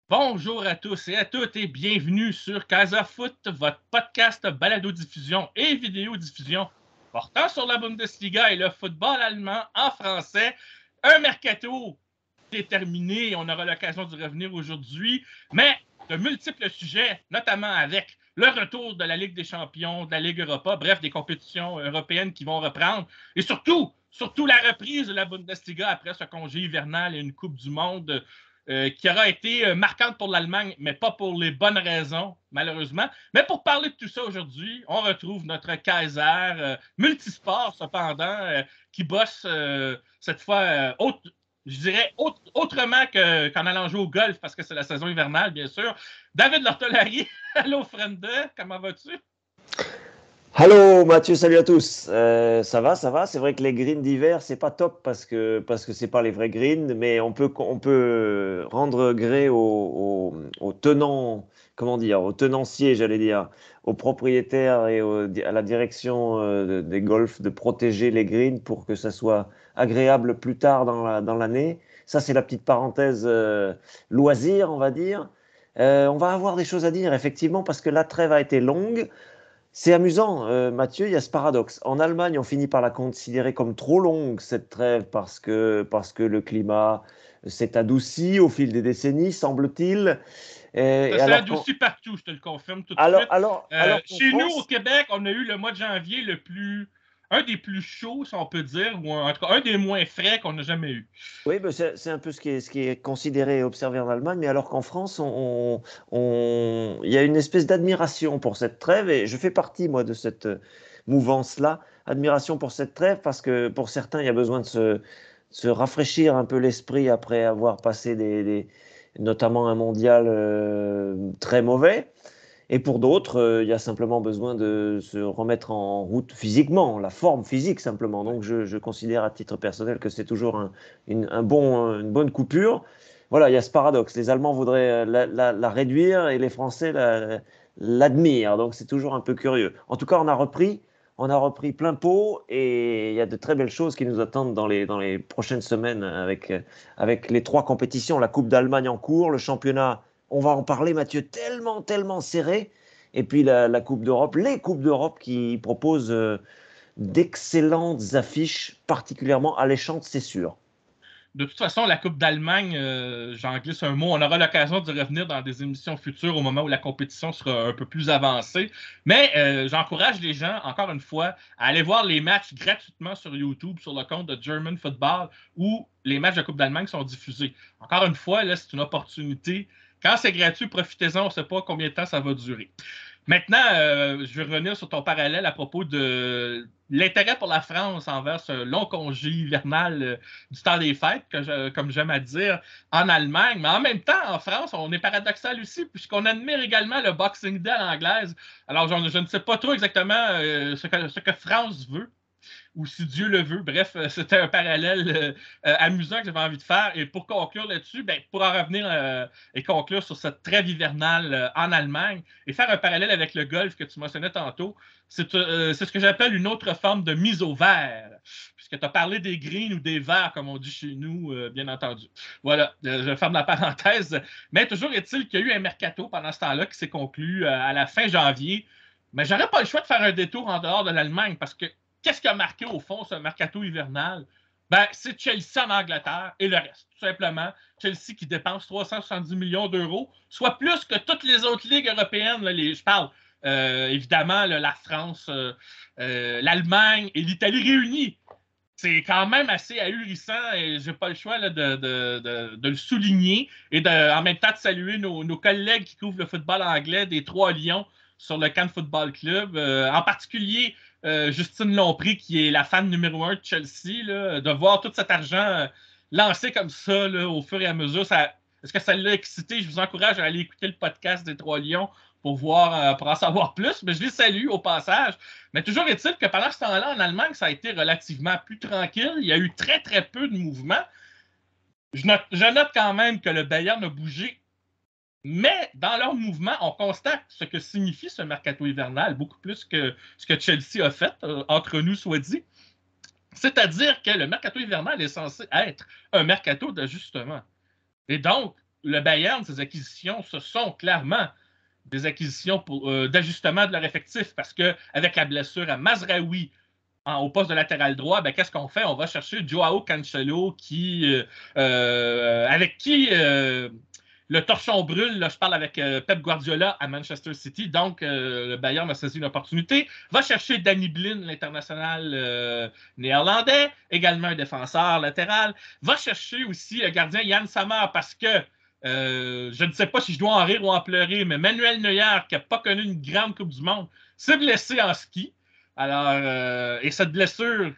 Bonjour à tous et à toutes et bienvenue sur Casa Foot, votre podcast balado-diffusion et vidéo-diffusion portant sur la Bundesliga et le football allemand en français. Un mercato déterminé, on aura l'occasion de revenir aujourd'hui, mais de multiples sujets, notamment avec le retour de la Ligue des champions, de la Ligue Europa, bref, des compétitions européennes qui vont reprendre, et surtout la reprise de la Bundesliga après ce congé hivernal et une Coupe du Monde qui aura été marquante pour l'Allemagne, mais pas pour les bonnes raisons, malheureusement. Mais pour parler de tout ça aujourd'hui, on retrouve notre Kaiser, multisport cependant, qui bosse cette fois je dirais autrement qu'en allant jouer au golf, parce que c'est la saison hivernale, bien sûr. David Lortolari, allô Frende, comment vas-tu? Hello Mathieu, salut à tous. Ça va. C'est vrai que les greens d'hiver, c'est pas top parce que c'est pas les vrais greens, mais on peut rendre gré aux tenants, comment dire, aux tenanciers, j'allais dire, aux propriétaires et à la direction des golfs de protéger les greens pour que ça soit agréable plus tard dans l'année. Ça, c'est la petite parenthèse loisir, on va dire. On va avoir des choses à dire, effectivement, parce que la trêve a été longue. C'est amusant, Mathieu, il y a ce paradoxe. En Allemagne, on finit par la considérer comme trop longue, cette trêve, parce que le climat s'est adouci au fil des décennies, semble-t-il. Ça Et s'est alors qu'en adouci partout, je te le confirme tout de alors, suite. alors, alors qu'en Chez nous, au France, Québec, on a eu le mois de janvier un des plus chauds, si on peut dire, ou en tout cas un des moins frais qu'on n'a jamais eu. oui, ben c'est un peu ce qui est considéré et observé en Allemagne, mais alors qu'en France, il y a une espèce d'admiration pour cette trêve, et je fais partie, moi, de cette mouvance-là, admiration pour cette trêve, parce que pour certains, il y a besoin de se rafraîchir un peu l'esprit après avoir passé notamment un mondial très mauvais. Et pour d'autres, il y a simplement besoin de se remettre en route physiquement, la forme physique simplement. Donc je considère à titre personnel que c'est toujours une bonne coupure. Voilà, il y a ce paradoxe. Les Allemands voudraient la réduire et les Français l'admirent. Donc c'est toujours un peu curieux. En tout cas, on a repris plein pot et il y a de très belles choses qui nous attendent dans les prochaines semaines avec les trois compétitions, la Coupe d'Allemagne en cours, le championnat, on va en parler, Mathieu, tellement, tellement serré. Et puis la Coupe d'Europe, les Coupes d'Europe qui proposent d'excellentes affiches, particulièrement alléchantes, c'est sûr. De toute façon, la Coupe d'Allemagne, j'en glisse un mot, on aura l'occasion de revenir dans des émissions futures au moment où la compétition sera un peu plus avancée. Mais j'encourage les gens, encore une fois, à aller voir les matchs gratuitement sur YouTube, sur le compte de German Football, où les matchs de Coupe d'Allemagne sont diffusés. Encore une fois, là, c'est une opportunité. Quand c'est gratuit, profitez-en, on ne sait pas combien de temps ça va durer. Maintenant, je vais revenir sur ton parallèle à propos de l'intérêt pour la France envers ce long congé hivernal du temps des fêtes, comme j'aime à dire, en Allemagne. Mais en même temps, en France, on est paradoxal aussi, puisqu'on admire également le Boxing Day à l'anglaise. Alors, je ne sais pas trop exactement ce que France veut, ou si Dieu le veut. Bref, c'était un parallèle amusant que j'avais envie de faire. Et pour conclure là-dessus, ben, pour en revenir et conclure sur cette trêve hivernale en Allemagne et faire un parallèle avec le golf que tu mentionnais tantôt, c'est ce que j'appelle une autre forme de mise au vert, puisque tu as parlé des greens ou des verts, comme on dit chez nous, bien entendu. Voilà, je ferme la parenthèse. Mais toujours est-il qu'il y a eu un mercato pendant ce temps-là qui s'est conclu à la fin janvier. Mais j'aurais pas le choix de faire un détour en dehors de l'Allemagne parce que qu'est-ce qui a marqué au fond ce mercato hivernal? Ben, c'est Chelsea en Angleterre et le reste. Tout simplement, Chelsea qui dépense 370 millions d'euros, soit plus que toutes les autres ligues européennes. Là, je parle évidemment là, la France, l'Allemagne et l'Italie réunies. C'est quand même assez ahurissant et j'ai pas le choix là, de le souligner et en même temps de saluer nos collègues qui couvrent le football anglais des Trois Lions sur le Cannes Football Club. En particulier, Justine Lompré, qui est la fan numéro 1 de Chelsea, là, de voir tout cet argent lancé comme ça là, au fur et à mesure. Est-ce que ça l'a excité? Je vous encourage à aller écouter le podcast des Trois Lions pour en savoir plus. Mais je les salue au passage. Mais toujours est-il que pendant ce temps-là, en Allemagne, ça a été relativement plus tranquille. Il y a eu très, très peu de mouvements. Je note quand même que le Bayern a bougé, mais dans leur mouvement, on constate ce que signifie ce mercato hivernal, beaucoup plus que ce que Chelsea a fait, entre nous soit dit. C'est-à-dire que le mercato hivernal est censé être un mercato d'ajustement. Et donc, le Bayern, ses acquisitions, ce sont clairement des acquisitions d'ajustement de leur effectif parce qu'avec la blessure à Mazraoui au poste de latéral droit, ben, qu'est-ce qu'on fait? On va chercher Joao Cancelo avec qui le torchon brûle. Là, je parle avec Pep Guardiola à Manchester City. Donc, le Bayern a saisi une opportunité. Va chercher Danny Blind, l'international néerlandais, également un défenseur latéral. Va chercher aussi le gardien Yann Sommer parce que je ne sais pas si je dois en rire ou en pleurer, mais Manuel Neuer, qui n'a pas connu une grande Coupe du Monde, s'est blessé en ski. Alors, et cette blessure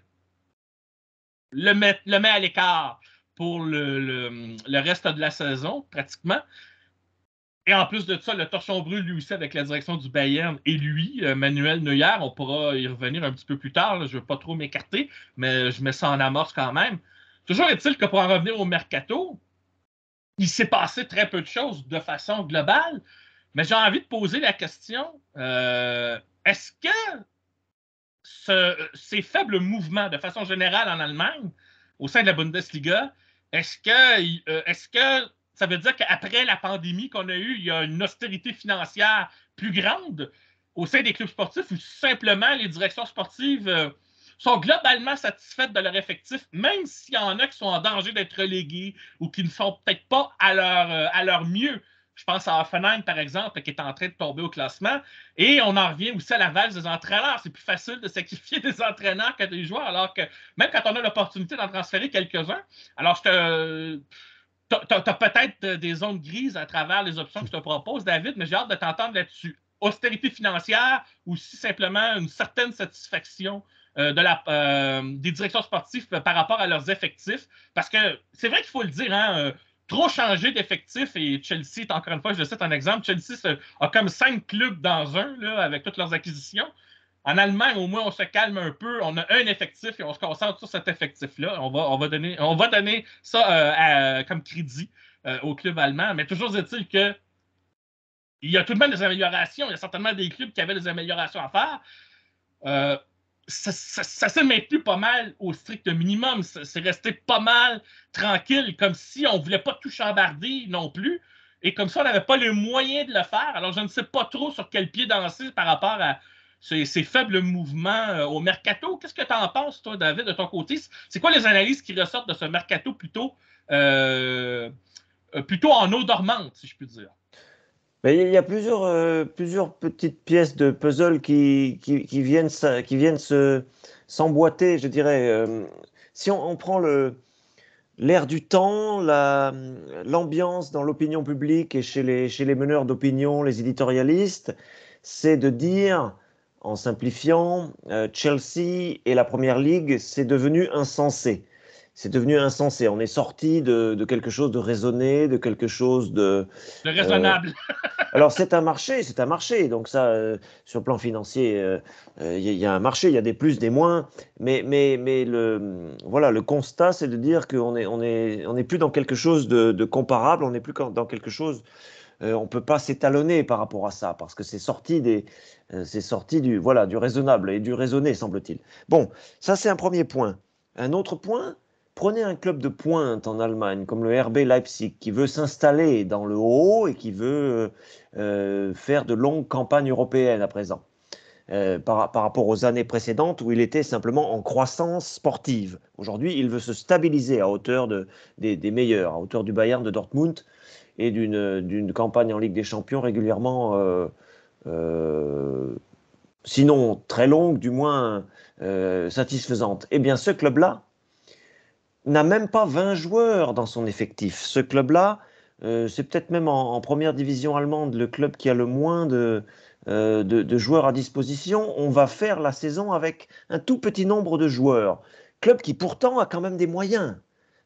le met à l'écart pour le reste de la saison, pratiquement. Et en plus de ça, le torchon brûle lui aussi avec la direction du Bayern et lui, Manuel Neuer, on pourra y revenir un petit peu plus tard, là, je ne veux pas trop m'écarter, mais je mets ça en amorce quand même. Toujours est-il que pour en revenir au mercato, il s'est passé très peu de choses de façon globale, mais j'ai envie de poser la question, est-ce que ces faibles mouvements de façon générale en Allemagne, au sein de la Bundesliga, est-ce que ça veut dire qu'après la pandémie qu'on a eue, il y a une austérité financière plus grande au sein des clubs sportifs ou simplement les directions sportives sont globalement satisfaites de leur effectif, même s'il y en a qui sont en danger d'être relégués ou qui ne sont peut-être pas à leur mieux. Je pense à Hoffenheim, par exemple, qui est en train de tomber au classement. Et on en revient aussi à la valse des entraîneurs. C'est plus facile de sacrifier des entraîneurs que des joueurs, alors que même quand on a l'opportunité d'en transférer quelques-uns, alors tu as peut-être des zones grises à travers les options que je te propose, David, mais j'ai hâte de t'entendre là-dessus. Austérité financière ou si simplement une certaine satisfaction des directions sportives par rapport à leurs effectifs. Parce que c'est vrai qu'il faut le dire, hein, trop changer d'effectifs et Chelsea, encore une fois, je cite un exemple, Chelsea a comme 5 clubs dans un là, avec toutes leurs acquisitions. En Allemagne, au moins, on se calme un peu. On a un effectif et on se concentre sur cet effectif-là. On va donner ça comme crédit au club allemand. Mais toujours est-il que il y a tout de même des améliorations. Il y a certainement des clubs qui avaient des améliorations à faire. Ça s'est maintenu pas mal au strict minimum. C'est resté pas mal tranquille, comme si on ne voulait pas tout chambarder non plus. Et comme ça, on n'avait pas les moyens de le faire. Alors, je ne sais pas trop sur quel pied danser par rapport à ces faibles mouvements au mercato. Qu'est-ce que tu en penses, toi, David, de ton côté? C'est quoi les analyses qui ressortent de ce mercato plutôt en eau dormante, si je puis dire? Mais il y a plusieurs petites pièces de puzzle qui viennent, s'emboîter, je dirais. Si on prend l'air du temps, l'ambiance dans l'opinion publique et chez les meneurs d'opinion, les éditorialistes, c'est de dire, en simplifiant, Chelsea et la Première Ligue, c'est devenu insensé. C'est devenu insensé. On est sorti de quelque chose de raisonné, de quelque chose de raisonnable. Alors c'est un marché. Donc ça, sur le plan financier, il y a un marché, il y a des plus, des moins. Mais voilà, le constat, c'est de dire qu'on est plus dans quelque chose de comparable, on n'est plus dans quelque chose. On ne peut pas s'étalonner par rapport à ça, parce que c'est sorti du raisonnable et du raisonné, semble-t-il. Bon, ça c'est un premier point. Un autre point, prenez un club de pointe en Allemagne, comme le RB Leipzig, qui veut s'installer dans le haut et qui veut faire de longues campagnes européennes à présent, par rapport aux années précédentes où il était simplement en croissance sportive. Aujourd'hui, il veut se stabiliser à hauteur des meilleurs, à hauteur du Bayern de Dortmund et d'une campagne en Ligue des Champions régulièrement, sinon très longue, du moins satisfaisante. Eh bien, ce club-là n'a même pas 20 joueurs dans son effectif. Ce club-là, c'est peut-être même en première division allemande le club qui a le moins de joueurs à disposition. On va faire la saison avec un tout petit nombre de joueurs. Club qui pourtant a quand même des moyens.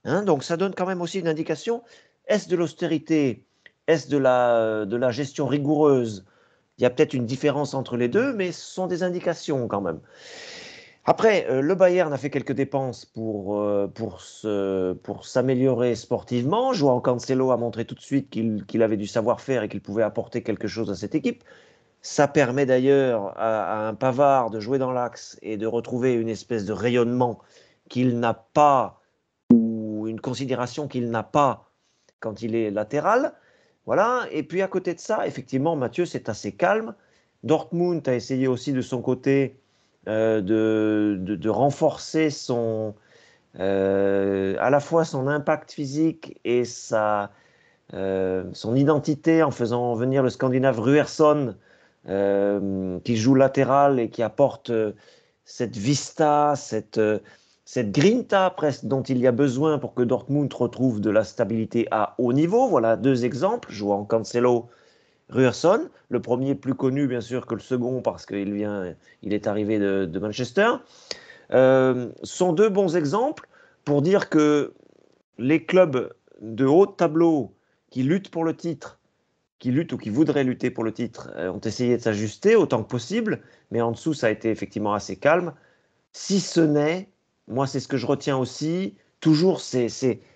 Hein, donc ça donne quand même aussi une indication. Est-ce de l'austérité? Est-ce de la gestion rigoureuse? Il y a peut-être une différence entre les deux, mais ce sont des indications quand même. Après, le Bayern a fait quelques dépenses pour s'améliorer sportivement. Joao Cancelo a montré tout de suite qu'il avait du savoir-faire et qu'il pouvait apporter quelque chose à cette équipe. Ça permet d'ailleurs à un Pavard de jouer dans l'axe et de retrouver une espèce de rayonnement qu'il n'a pas, ou une considération qu'il n'a pas quand il est latéral. Voilà. Et puis à côté de ça, effectivement, Mathieu, c'est assez calme. Dortmund a essayé aussi de son côté de renforcer à la fois son impact physique et son identité en faisant venir le Scandinave Ruersson, qui joue latéral et qui apporte cette vista, cette grinta presque dont il y a besoin pour que Dortmund retrouve de la stabilité à haut niveau. Voilà 2 exemples, jouant Cancelo, Ruersson. Le premier plus connu bien sûr que le second parce il est arrivé de Manchester. Sont 2 bons exemples pour dire que les clubs de haut de tableau qui luttent pour le titre, qui luttent ou qui voudraient lutter pour le titre, ont essayé de s'ajuster autant que possible, mais en dessous, ça a été effectivement assez calme. Si ce n'est, moi, c'est ce que je retiens aussi, toujours ces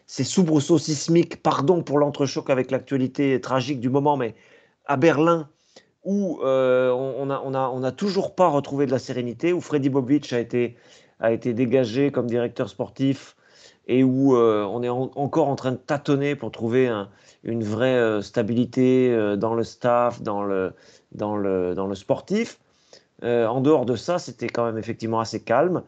soubresauts sismiques, pardon pour l'entrechoc avec l'actualité tragique du moment, mais à Berlin, où on n'a toujours pas retrouvé de la sérénité, où Freddy Bobic a été dégagé comme directeur sportif et où on est encore en train de tâtonner pour trouver une vraie stabilité dans le staff, dans le sportif. En dehors de ça, c'était quand même effectivement assez calme.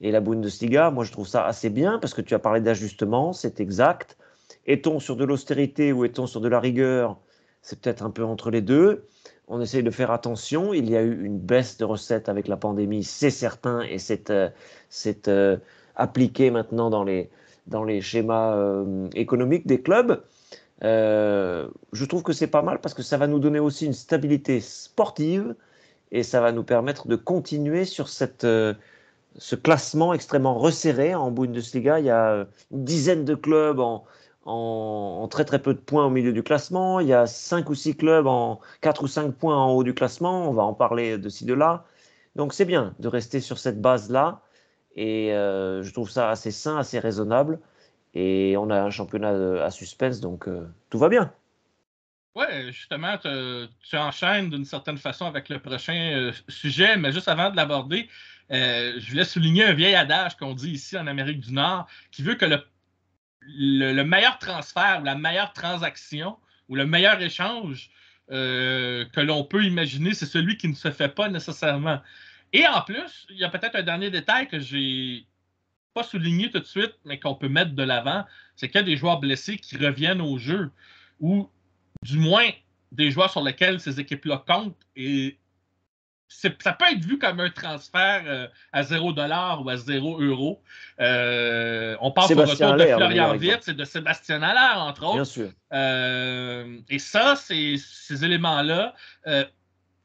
Et la Bundesliga, moi je trouve ça assez bien parce que tu as parlé d'ajustement, c'est exact. Est-on sur de l'austérité ou est-on sur de la rigueur? C'est peut-être un peu entre les deux. On essaye de faire attention. Il y a eu une baisse de recettes avec la pandémie, c'est certain, et c'est appliqué maintenant dans les schémas économiques des clubs. Je trouve que c'est pas mal parce que ça va nous donner aussi une stabilité sportive et ça va nous permettre de continuer sur ce classement extrêmement resserré. En Bundesliga, il y a une dizaine de clubs en très très peu de points au milieu du classement. Il y a 5 ou 6 clubs en 4 ou 5 points en haut du classement. On va en parler de ci, de là. Donc c'est bien de rester sur cette base-là. Et je trouve ça assez sain, assez raisonnable. Et on a un championnat à suspense, donc tout va bien. Ouais, justement, tu enchaînes d'une certaine façon avec le prochain sujet, mais juste avant de l'aborder, je voulais souligner un vieil adage qu'on dit ici en Amérique du Nord qui veut que le meilleur transfert ou la meilleure transaction ou le meilleur échange que l'on peut imaginer, c'est celui qui ne se fait pas nécessairement. Et en plus, il y a peut-être un dernier détail que j'ai pas souligné tout de suite, mais qu'on peut mettre de l'avant, c'est qu'il y a des joueurs blessés qui reviennent au jeu, ou du moins des joueurs sur lesquels ces équipes-là comptent. Et ça peut être vu comme un transfert à 0$ ou à 0 €. On pense au Sébastien retour de Haller, le meilleur Florian exemple. Wirtz et de Sébastien Haller, entre Bien autres. sûr. Et ça, ces éléments-là,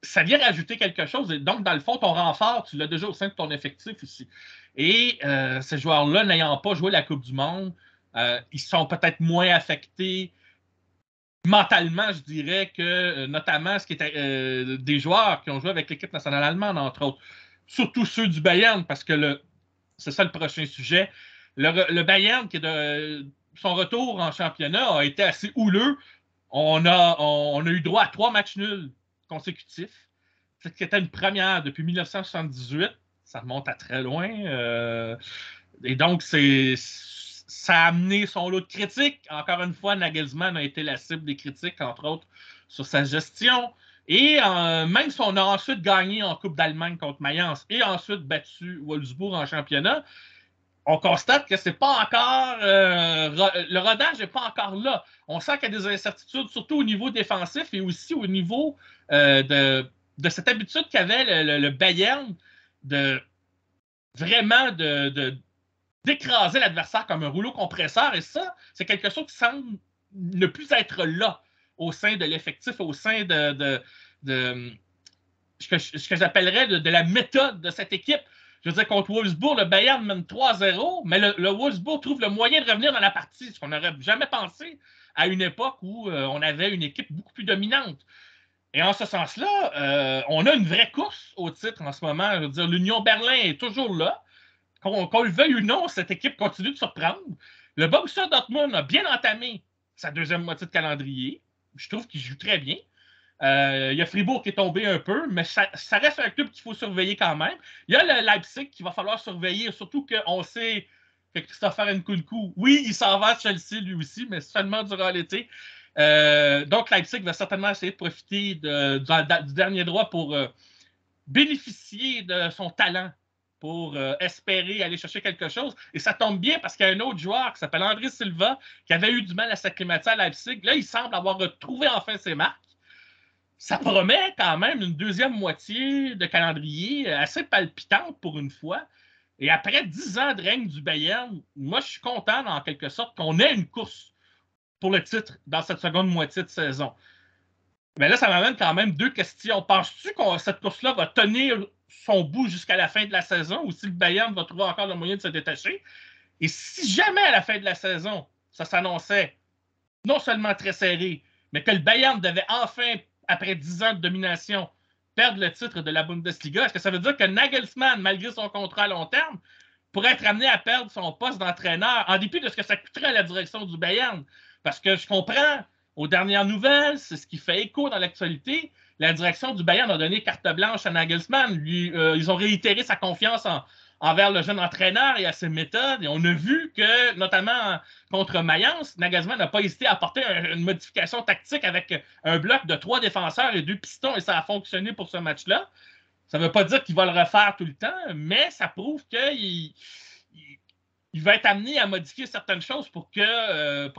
ça vient rajouter quelque chose. Et donc, dans le fond, ton renfort, tu l'as déjà au sein de ton effectif ici. Et ces joueurs-là, n'ayant pas joué la Coupe du Monde, ils sont peut-être moins affectés mentalement, je dirais, que notamment ce qui était des joueurs qui ont joué avec l'équipe nationale allemande, entre autres. Surtout ceux du Bayern, parce que c'est ça le prochain sujet. Le Bayern, son retour en championnat a été assez houleux. On a eu droit à 3 matchs nuls consécutifs. C'était une première depuis 1978. Ça remonte à très loin. Et donc, ça a amené son lot de critiques. Encore une fois, Nagelsmann a été la cible des critiques, entre autres, sur sa gestion. Et même si on a ensuite gagné en Coupe d'Allemagne contre Mayence et ensuite battu Wolfsburg en championnat, on constate que c'est pas encore le rodage n'est pas encore là. On sent qu'il y a des incertitudes, surtout au niveau défensif et aussi au niveau de cette habitude qu'avait le Bayern de vraiment d'écraser l'adversaire comme un rouleau compresseur. Et ça, c'est quelque chose qui semble ne plus être là au sein de l'effectif, au sein de ce que j'appellerais de la méthode de cette équipe. Je veux dire, contre Wolfsburg, le Bayern mène 3-0, mais le Wolfsburg trouve le moyen de revenir dans la partie, ce qu'on n'aurait jamais pensé à une époque où on avait une équipe beaucoup plus dominante. Et en ce sens-là, on a une vraie course au titre en ce moment. Je veux dire, l'Union Berlin est toujours là. Qu'on le veuille ou non, cette équipe continue de surprendre. Le Borussia Dortmund a bien entamé sa deuxième moitié de calendrier. Je trouve qu'il joue très bien. Il y a Fribourg qui est tombé un peu, mais ça reste un club qu'il faut surveiller quand même. Il y a le Leipzig qu'il va falloir surveiller, surtout qu'on sait que Christopher Nkunku. Oui, il s'en va à Chelsea lui aussi, mais seulement durant l'été. Donc, Leipzig va certainement essayer de profiter du dernier droit pour bénéficier de son talent, pour espérer aller chercher quelque chose. Et ça tombe bien parce qu'il y a un autre joueur qui s'appelle André Silva qui avait eu du mal à s'acclimater à Leipzig. Là, il semble avoir retrouvé enfin ses marques. Ça promet quand même une deuxième moitié de calendrier assez palpitante pour une fois. Et après 10 ans de règne du Bayern, moi, je suis content, en quelque sorte, qu'on ait une course pour le titre dans cette seconde moitié de saison. Mais là, ça m'amène quand même deux questions. Penses-tu que cette course-là va tenir son bout jusqu'à la fin de la saison ou si le Bayern va trouver encore le moyen de se détacher? Et si jamais à la fin de la saison, ça s'annonçait non seulement très serré, mais que le Bayern devait enfin, après 10 ans de domination, perdre le titre de la Bundesliga, est-ce que ça veut dire que Nagelsmann, malgré son contrat à long terme, pourrait être amené à perdre son poste d'entraîneur, en dépit de ce que ça coûterait à la direction du Bayern? Parce que je comprends, aux dernières nouvelles, c'est ce qui fait écho dans l'actualité, la direction du Bayern a donné carte blanche à Nagelsmann. Ils ont réitéré sa confiance envers le jeune entraîneur et à ses méthodes. Et on a vu que, notamment contre Mayence, Nagelsmann n'a pas hésité à apporter une modification tactique avec un bloc de 3 défenseurs et 2 pistons, et ça a fonctionné pour ce match-là. Ça ne veut pas dire qu'il va le refaire tout le temps, mais ça prouve qu'il va être amené à modifier certaines choses pour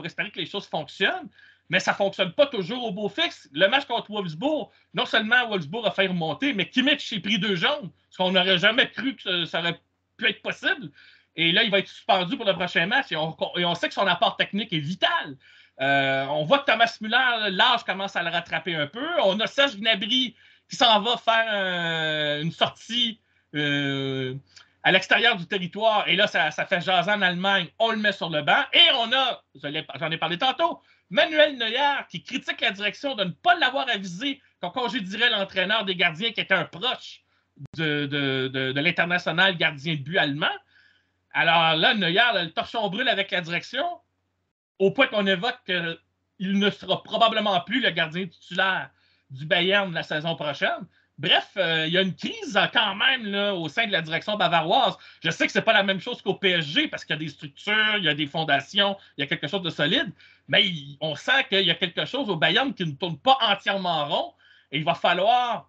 espérer que les choses fonctionnent. Mais ça ne fonctionne pas toujours au beau fixe. Le match contre Wolfsburg, non seulement Wolfsburg a fait remonter, mais Kimmich s'est pris 2 jaunes, ce qu'on n'aurait jamais cru que ça aurait pu être possible. Et là, il va être suspendu pour le prochain match. Et on sait que son apport technique est vital. On voit que Thomas Müller, l'âge commence à le rattraper un peu. On a Serge Gnabry qui s'en va faire une sortie à l'extérieur du territoire. Et là, ça fait jaser en Allemagne. On le met sur le banc. Et on a, j'en ai parlé tantôt, Manuel Neuer qui critique la direction de ne pas l'avoir avisé qu'on congédierait l'entraîneur des gardiens qui était un proche de l'international gardien de but allemand. Alors là, Neuer, le torchon brûle avec la direction, au point qu'on évoque qu'il ne sera probablement plus le gardien titulaire du Bayern la saison prochaine. Bref, il y a une crise quand même là, au sein de la direction bavaroise. Je sais que ce n'est pas la même chose qu'au PSG parce qu'il y a des structures, il y a des fondations, il y a quelque chose de solide, mais on sent qu'il y a quelque chose au Bayern qui ne tourne pas entièrement rond et il va falloir,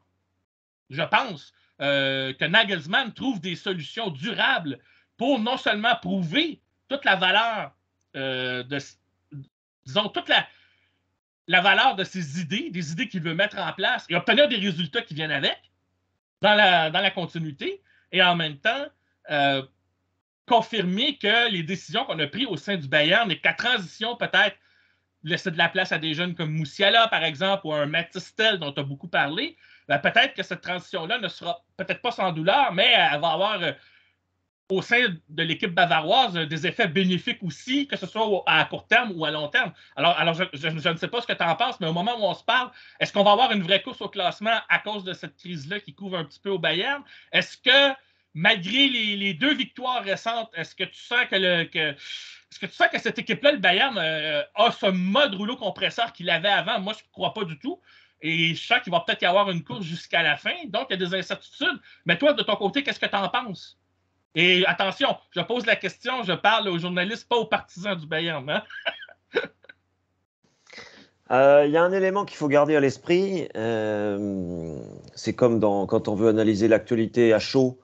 je pense, que Nagelsmann trouve des solutions durables pour non seulement prouver toute la valeur disons, toute la valeur de ses idées, des idées qu'il veut mettre en place et obtenir des résultats qui viennent avec dans la continuité et en même temps confirmer que les décisions qu'on a prises au sein du Bayern et que la transition peut-être laisser de la place à des jeunes comme Moussiala, par exemple, ou un Mathis Tel dont tu as beaucoup parlé, ben peut-être que cette transition-là ne sera peut-être pas sans douleur, mais elle va avoir au sein de l'équipe bavaroise des effets bénéfiques aussi, que ce soit à court terme ou à long terme. Alors je ne sais pas ce que tu en penses, mais au moment où on se parle, est-ce qu'on va avoir une vraie course au classement à cause de cette crise-là qui couvre un petit peu au Bayern? Est-ce que, malgré les 2 victoires récentes, est-ce que tu sens que cette équipe-là, le Bayern, a ce mode rouleau compresseur qu'il avait avant? Moi, je ne crois pas du tout. Et je sens qu'il va peut-être y avoir une course jusqu'à la fin. Donc, il y a des incertitudes. Mais toi, de ton côté, qu'est-ce que tu en penses? Et attention, je pose la question, je parle aux journalistes, pas aux partisans du Bayern. Hein? Y a un élément qu'il faut garder à l'esprit. C'est comme quand on veut analyser l'actualité à chaud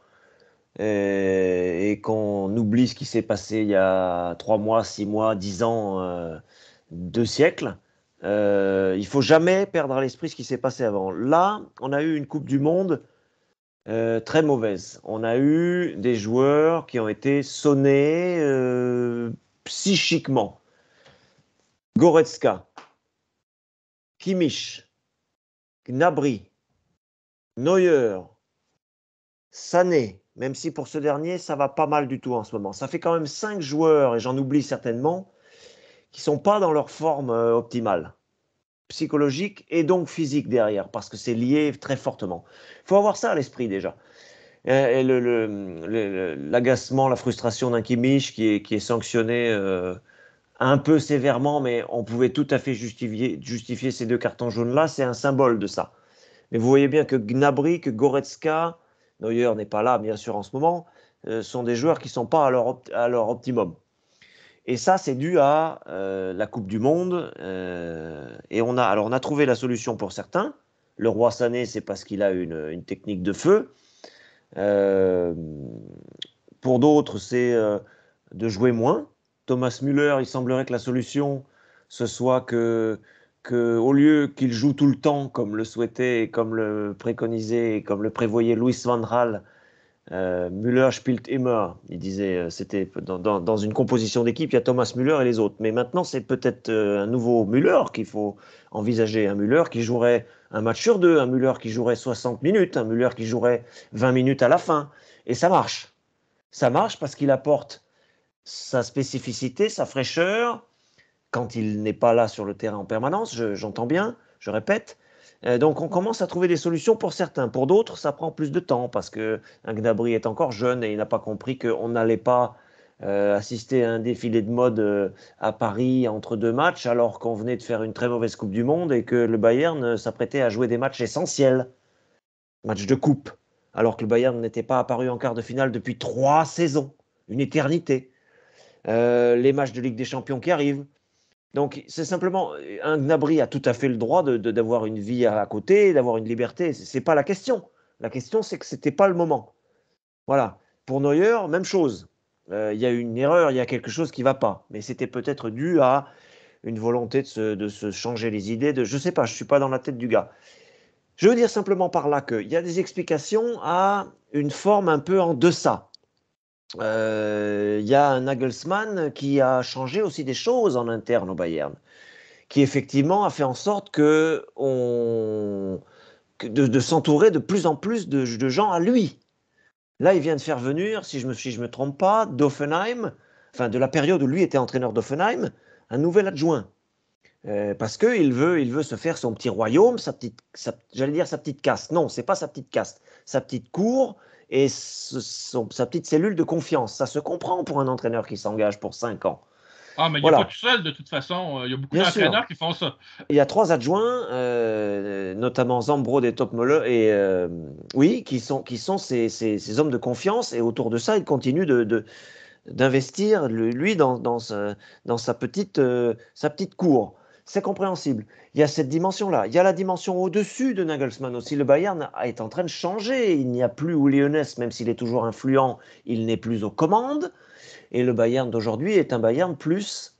et qu'on oublie ce qui s'est passé il y a 3 mois, 6 mois, 10 ans, 2 siècles. Il faut jamais perdre à l'esprit ce qui s'est passé avant. Là, on a eu une Coupe du Monde très mauvaise. On a eu des joueurs qui ont été sonnés psychiquement. Goretzka, Kimmich, Gnabry, Neuer, Sané, même si pour ce dernier, ça va pas mal du tout en ce moment. Ça fait quand même 5 joueurs, et j'en oublie certainement, qui sont pas dans leur forme optimale, psychologique et donc physique derrière, parce que c'est lié très fortement. Il faut avoir ça à l'esprit déjà. Et l'agacement, la frustration d'un Kimmich qui est sanctionné un peu sévèrement, mais on pouvait tout à fait justifier ces 2 cartons jaunes-là, c'est un symbole de ça. Mais vous voyez bien que Gnabry, que Goretzka, Neuer n'est pas là, bien sûr, en ce moment, sont des joueurs qui ne sont pas à leur optimum. Et ça, c'est dû à la Coupe du Monde. Et on a trouvé la solution pour certains. Le roi Sané, c'est parce qu'il a une technique de feu. Euh, pour d'autres, c'est de jouer moins. Thomas Müller, il semblerait que la solution, ce soit au lieu qu'il joue tout le temps, comme le souhaitait, comme le préconisait, comme le prévoyait Louis van Gaal, Müller spielt immer. Il disait, c'était dans une composition d'équipe, il y a Thomas Müller et les autres. Mais maintenant, c'est peut-être un nouveau Müller qu'il faut envisager. Un Müller qui jouerait un match sur deux, un Müller qui jouerait 60 minutes, un Müller qui jouerait 20 minutes à la fin. Et ça marche. Ça marche parce qu'il apporte sa spécificité, sa fraîcheur, quand il n'est pas là sur le terrain en permanence, j'entends bien, je répète. Donc on commence à trouver des solutions pour certains. Pour d'autres, ça prend plus de temps parce que Gnabry est encore jeune et il n'a pas compris qu'on n'allait pas assister à un défilé de mode à Paris entre deux matchs alors qu'on venait de faire une très mauvaise Coupe du Monde et que le Bayern s'apprêtait à jouer des matchs essentiels, matchs de coupe, alors que le Bayern n'était pas apparu en quart de finale depuis 3 saisons, une éternité. Les matchs de Ligue des Champions qui arrivent. Donc, c'est simplement, un Gnabry a tout à fait le droit d'avoir une vie à côté, d'avoir une liberté. Ce n'est pas la question. La question, c'est que ce n'était pas le moment. Voilà. Pour Neuer, même chose. Il y a une erreur, il y a quelque chose qui ne va pas. Mais c'était peut-être dû à une volonté de se changer les idées. Je ne sais pas, je ne suis pas dans la tête du gars. Je veux dire simplement par là qu'il y a des explications à une forme un peu en deçà. Y a un Nagelsmann qui a changé aussi des choses en interne au Bayern, qui effectivement a fait en sorte de s'entourer de plus en plus de gens à lui. Là, il vient de faire venir, si je me trompe pas, d'Offenheim, enfin de la période où lui était entraîneur d'Offenheim, un nouvel adjoint. Parce qu'il veut se faire son petit royaume, j'allais dire sa petite caste. Non, c'est pas sa petite caste, sa petite cour et sa petite cellule de confiance. Ça se comprend pour un entraîneur qui s'engage pour 5 ans. Ah, mais il n'est pas Voilà, tout seul, de toute façon. Il y a beaucoup bien sûr. d'entraîneurs qui font ça. Il y a 3 adjoints, notamment Zambro et Topmöller, et oui, qui sont ces hommes de confiance. Et autour de ça, il continue d'investir, lui, dans sa petite cour. C'est compréhensible. Il y a cette dimension-là. Il y a la dimension au-dessus de Nagelsmann aussi. Le Bayern est en train de changer. Il n'y a plus Uli Hoeneß, même s'il est toujours influent, il n'est plus aux commandes. Et le Bayern d'aujourd'hui est un Bayern plus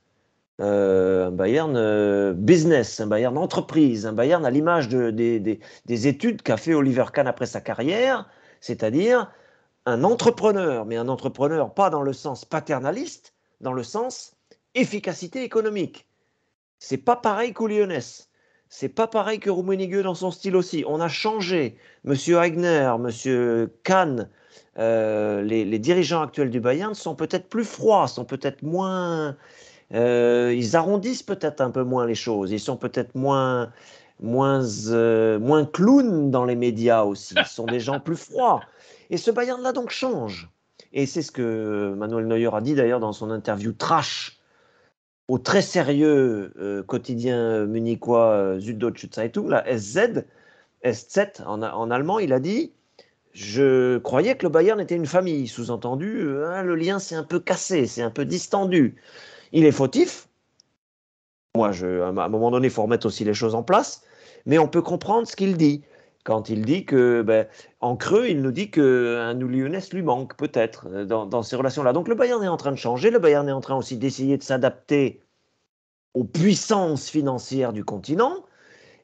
un Bayern business, un Bayern entreprise, un Bayern à l'image des études qu'a fait Oliver Kahn après sa carrière, c'est-à-dire un entrepreneur, mais un entrepreneur pas dans le sens paternaliste, dans le sens efficacité économique. C'est pas pareil qu'Uli Hoeneß. C'est pas pareil que Rummenigge dans son style aussi. On a changé. Monsieur Aigner, Monsieur Kahn, les dirigeants actuels du Bayern sont peut-être plus froids, sont peut-être moins. Ils arrondissent peut-être un peu moins les choses. Ils sont peut-être moins clowns dans les médias aussi. Ils sont des gens plus froids. Et ce Bayern-là donc change. Et c'est ce que Manuel Neuer a dit d'ailleurs dans son interview trash au très sérieux quotidien munichois Süddeutsche Zeitung, la SZ en allemand. Il a dit: je croyais que le Bayern était une famille. Sous-entendu, le lien s'est un peu cassé, c'est un peu distendu. Il est fautif. Moi, à un moment donné, il faut remettre aussi les choses en place. Mais on peut comprendre ce qu'il dit. Quand il dit que, en creux, il nous dit qu'un Uli Hoeneß lui manque, peut-être, dans ces relations-là. Donc le Bayern est en train de changer. Le Bayern est en train aussi d'essayer de s'adapter aux puissances financières du continent.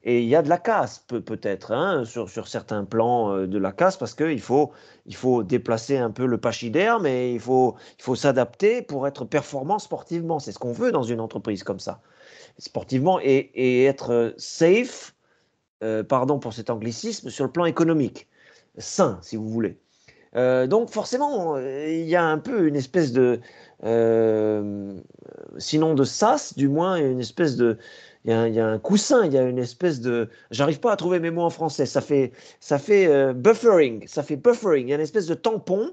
Et il y a de la casse, peut-être, hein, sur certains plans de la casse, parce qu'il faut déplacer un peu le pachyderme, mais il faut s'adapter pour être performant sportivement. C'est ce qu'on veut dans une entreprise comme ça, sportivement, et être safe, pardon pour cet anglicisme, sur le plan économique, sain, si vous voulez. Donc forcément, il y a un peu une espèce sinon de sas, du moins une espèce il y a un coussin, il y a une espèce j'arrive pas à trouver mes mots en français, ça fait buffering, il y a une espèce de tampon,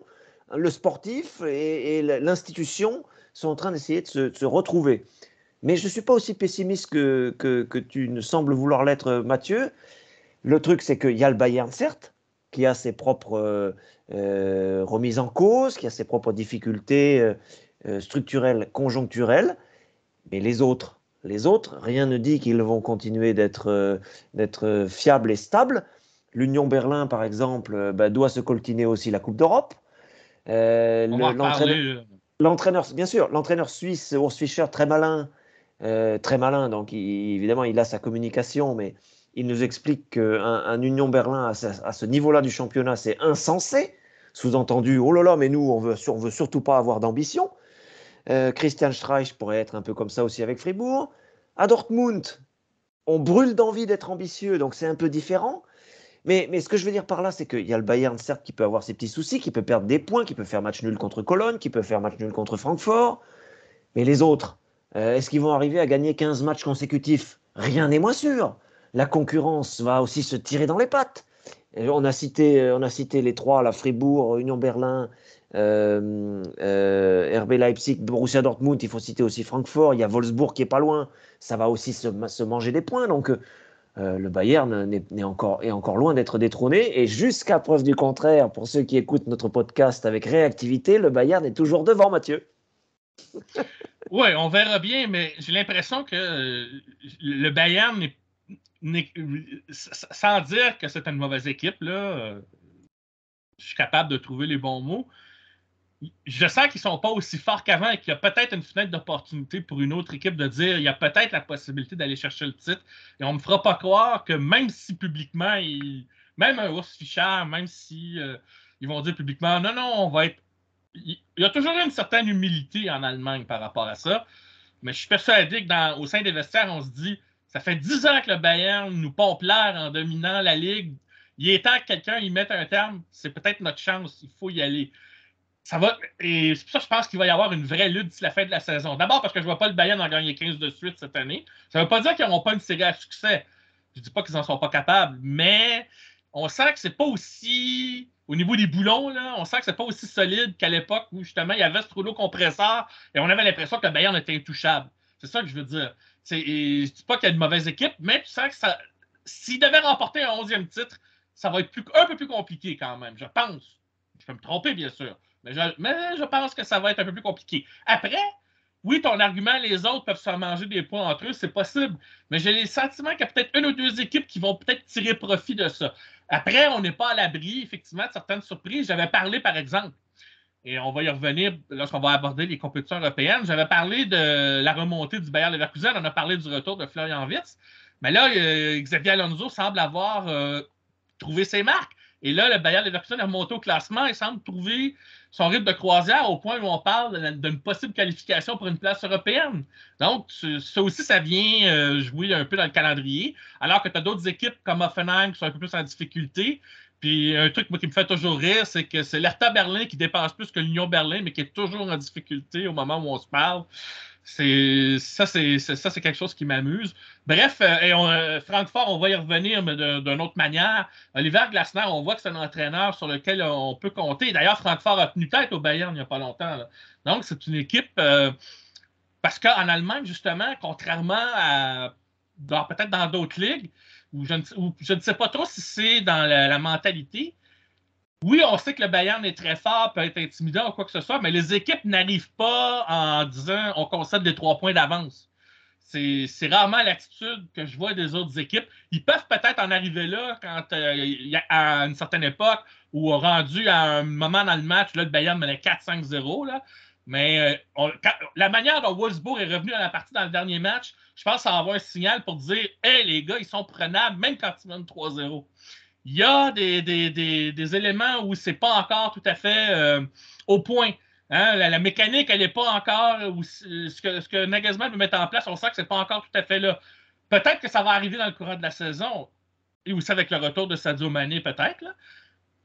le sportif et l'institution sont en train d'essayer de se retrouver. Mais je ne suis pas aussi pessimiste que tu ne sembles vouloir l'être, Mathieu. Le truc, c'est qu'il y a le Bayern, certes, qui a ses propres remises en cause, qui a ses propres difficultés structurelles, conjoncturelles. Mais les autres, rien ne dit qu'ils vont continuer d'être fiables et stables. L'Union Berlin, par exemple, doit se coltiner aussi la Coupe d'Europe. On va en reparler. L'entraîneur, bien sûr, l'entraîneur suisse, Urs Fischer, très malin, donc évidemment, il a sa communication, mais il nous explique qu'un Union Berlin à ce niveau-là du championnat, c'est insensé. Sous-entendu, oh là là, mais nous, on veut surtout pas avoir d'ambition. Christian Streich pourrait être un peu comme ça aussi avec Fribourg. À Dortmund, on brûle d'envie d'être ambitieux, donc c'est un peu différent. Mais ce que je veux dire par là, c'est qu'il y a le Bayern, certes, qui peut avoir ses petits soucis, qui peut perdre des points, qui peut faire match nul contre Cologne, qui peut faire match nul contre Francfort. Mais les autres, est-ce qu'ils vont arriver à gagner 15 matchs consécutifs? Rien n'est moins sûr. La concurrence va aussi se tirer dans les pattes. On a cité les trois, la Fribourg, Union Berlin, RB Leipzig, Borussia Dortmund. Il faut citer aussi Francfort. Il y a Wolfsburg qui est pas loin. Ça va aussi se manger des points. Donc, le Bayern est encore loin d'être détrôné. Et jusqu'à preuve du contraire, pour ceux qui écoutent notre podcast avec réactivité, le Bayern est toujours devant, Mathieu. Oui, on verra bien, mais j'ai l'impression que le Bayern sans dire que c'est une mauvaise équipe, là, je suis capable de trouver les bons mots. Je sens qu'ils ne sont pas aussi forts qu'avant et qu'il y a peut-être une fenêtre d'opportunité pour une autre équipe de dire il y a peut-être la possibilité d'aller chercher le titre. Et on ne me fera pas croire que même si publiquement, même un Urs Fischer, même si ils vont dire publiquement non, on va être. Il y a toujours une certaine humilité en Allemagne par rapport à ça. Mais je suis persuadé qu'au sein des vestiaires, on se dit ça fait 10 ans que le Bayern nous pompe l'air en dominant la Ligue. Il est temps que quelqu'un y mette un terme. C'est peut-être notre chance. Il faut y aller. Ça va, et c'est pour ça que je pense qu'il va y avoir une vraie lutte d'ici la fin de la saison. D'abord parce que je ne vois pas le Bayern en gagner 15 de suite cette année. Ça ne veut pas dire qu'ils n'auront pas une série à succès. Je ne dis pas qu'ils n'en sont pas capables, mais on sent que c'est pas aussi. Au niveau des boulons, là, on sent que c'est pas aussi solide qu'à l'époque où justement il y avait ce rouleau compresseur et on avait l'impression que le Bayern était intouchable. C'est ça que je veux dire. Je ne dis pas qu'il y a une mauvaise équipe, mais tu sens que s'il devait remporter un 11e titre, ça va être un peu plus compliqué quand même, je pense. Je peux me tromper, bien sûr. Mais je pense que ça va être un peu plus compliqué. Après, oui, ton argument, les autres peuvent se manger des points entre eux, c'est possible. Mais j'ai le sentiment qu'il y a peut-être une ou deux équipes qui vont peut-être tirer profit de ça. Après, on n'est pas à l'abri, effectivement, de certaines surprises. J'avais parlé, par exemple, et on va y revenir lorsqu'on va aborder les compétitions européennes, j'avais parlé de la remontée du Bayer Leverkusen, on a parlé du retour de Florian Wirtz. Mais là, Xavier Alonso semble avoir trouvé ses marques. Et là, le Bayer Leverkusen est remonté au classement et semble trouver son rythme de croisière au point où on parle d'une possible qualification pour une place européenne. Donc, ça aussi, ça vient jouer un peu dans le calendrier, alors que tu as d'autres équipes comme Hoffenheim qui sont un peu plus en difficulté. Puis un truc moi, qui me fait toujours rire, c'est que c'est l'Hertha Berlin qui dépense plus que l'Union Berlin, mais qui est toujours en difficulté au moment où on se parle. C'est quelque chose qui m'amuse. Bref, Francfort, on va y revenir, mais d'une autre manière. Oliver Glasner, on voit que c'est un entraîneur sur lequel on peut compter. D'ailleurs, Francfort a tenu tête au Bayern il n'y a pas longtemps. Là. Donc, c'est une équipe... parce qu'en Allemagne, justement, contrairement à... peut-être dans d'autres ligues, où je ne sais pas trop si c'est dans la mentalité, oui, on sait que le Bayern est très fort, peut être intimidant ou quoi que ce soit, mais les équipes n'arrivent pas en disant on concède les 3 points d'avance. C'est rarement l'attitude que je vois des autres équipes. Ils peuvent peut-être en arriver là quand à une certaine époque ou rendu à un moment dans le match, là, le Bayern menait 4-5-0. Là. Mais la manière dont Wolfsburg est revenu à la partie dans le dernier match, je pense que ça envoie un signal pour dire hey, les gars, ils sont prenables même quand ils mènent 3-0. Il y a des éléments où c'est pas encore tout à fait au point. Hein? La mécanique, elle n'est pas encore ce que Nagelsmann veut mettre en place, on sent que c'est pas encore tout à fait là. Peut-être que ça va arriver dans le courant de la saison, et aussi avec le retour de Sadio Mané, peut-être.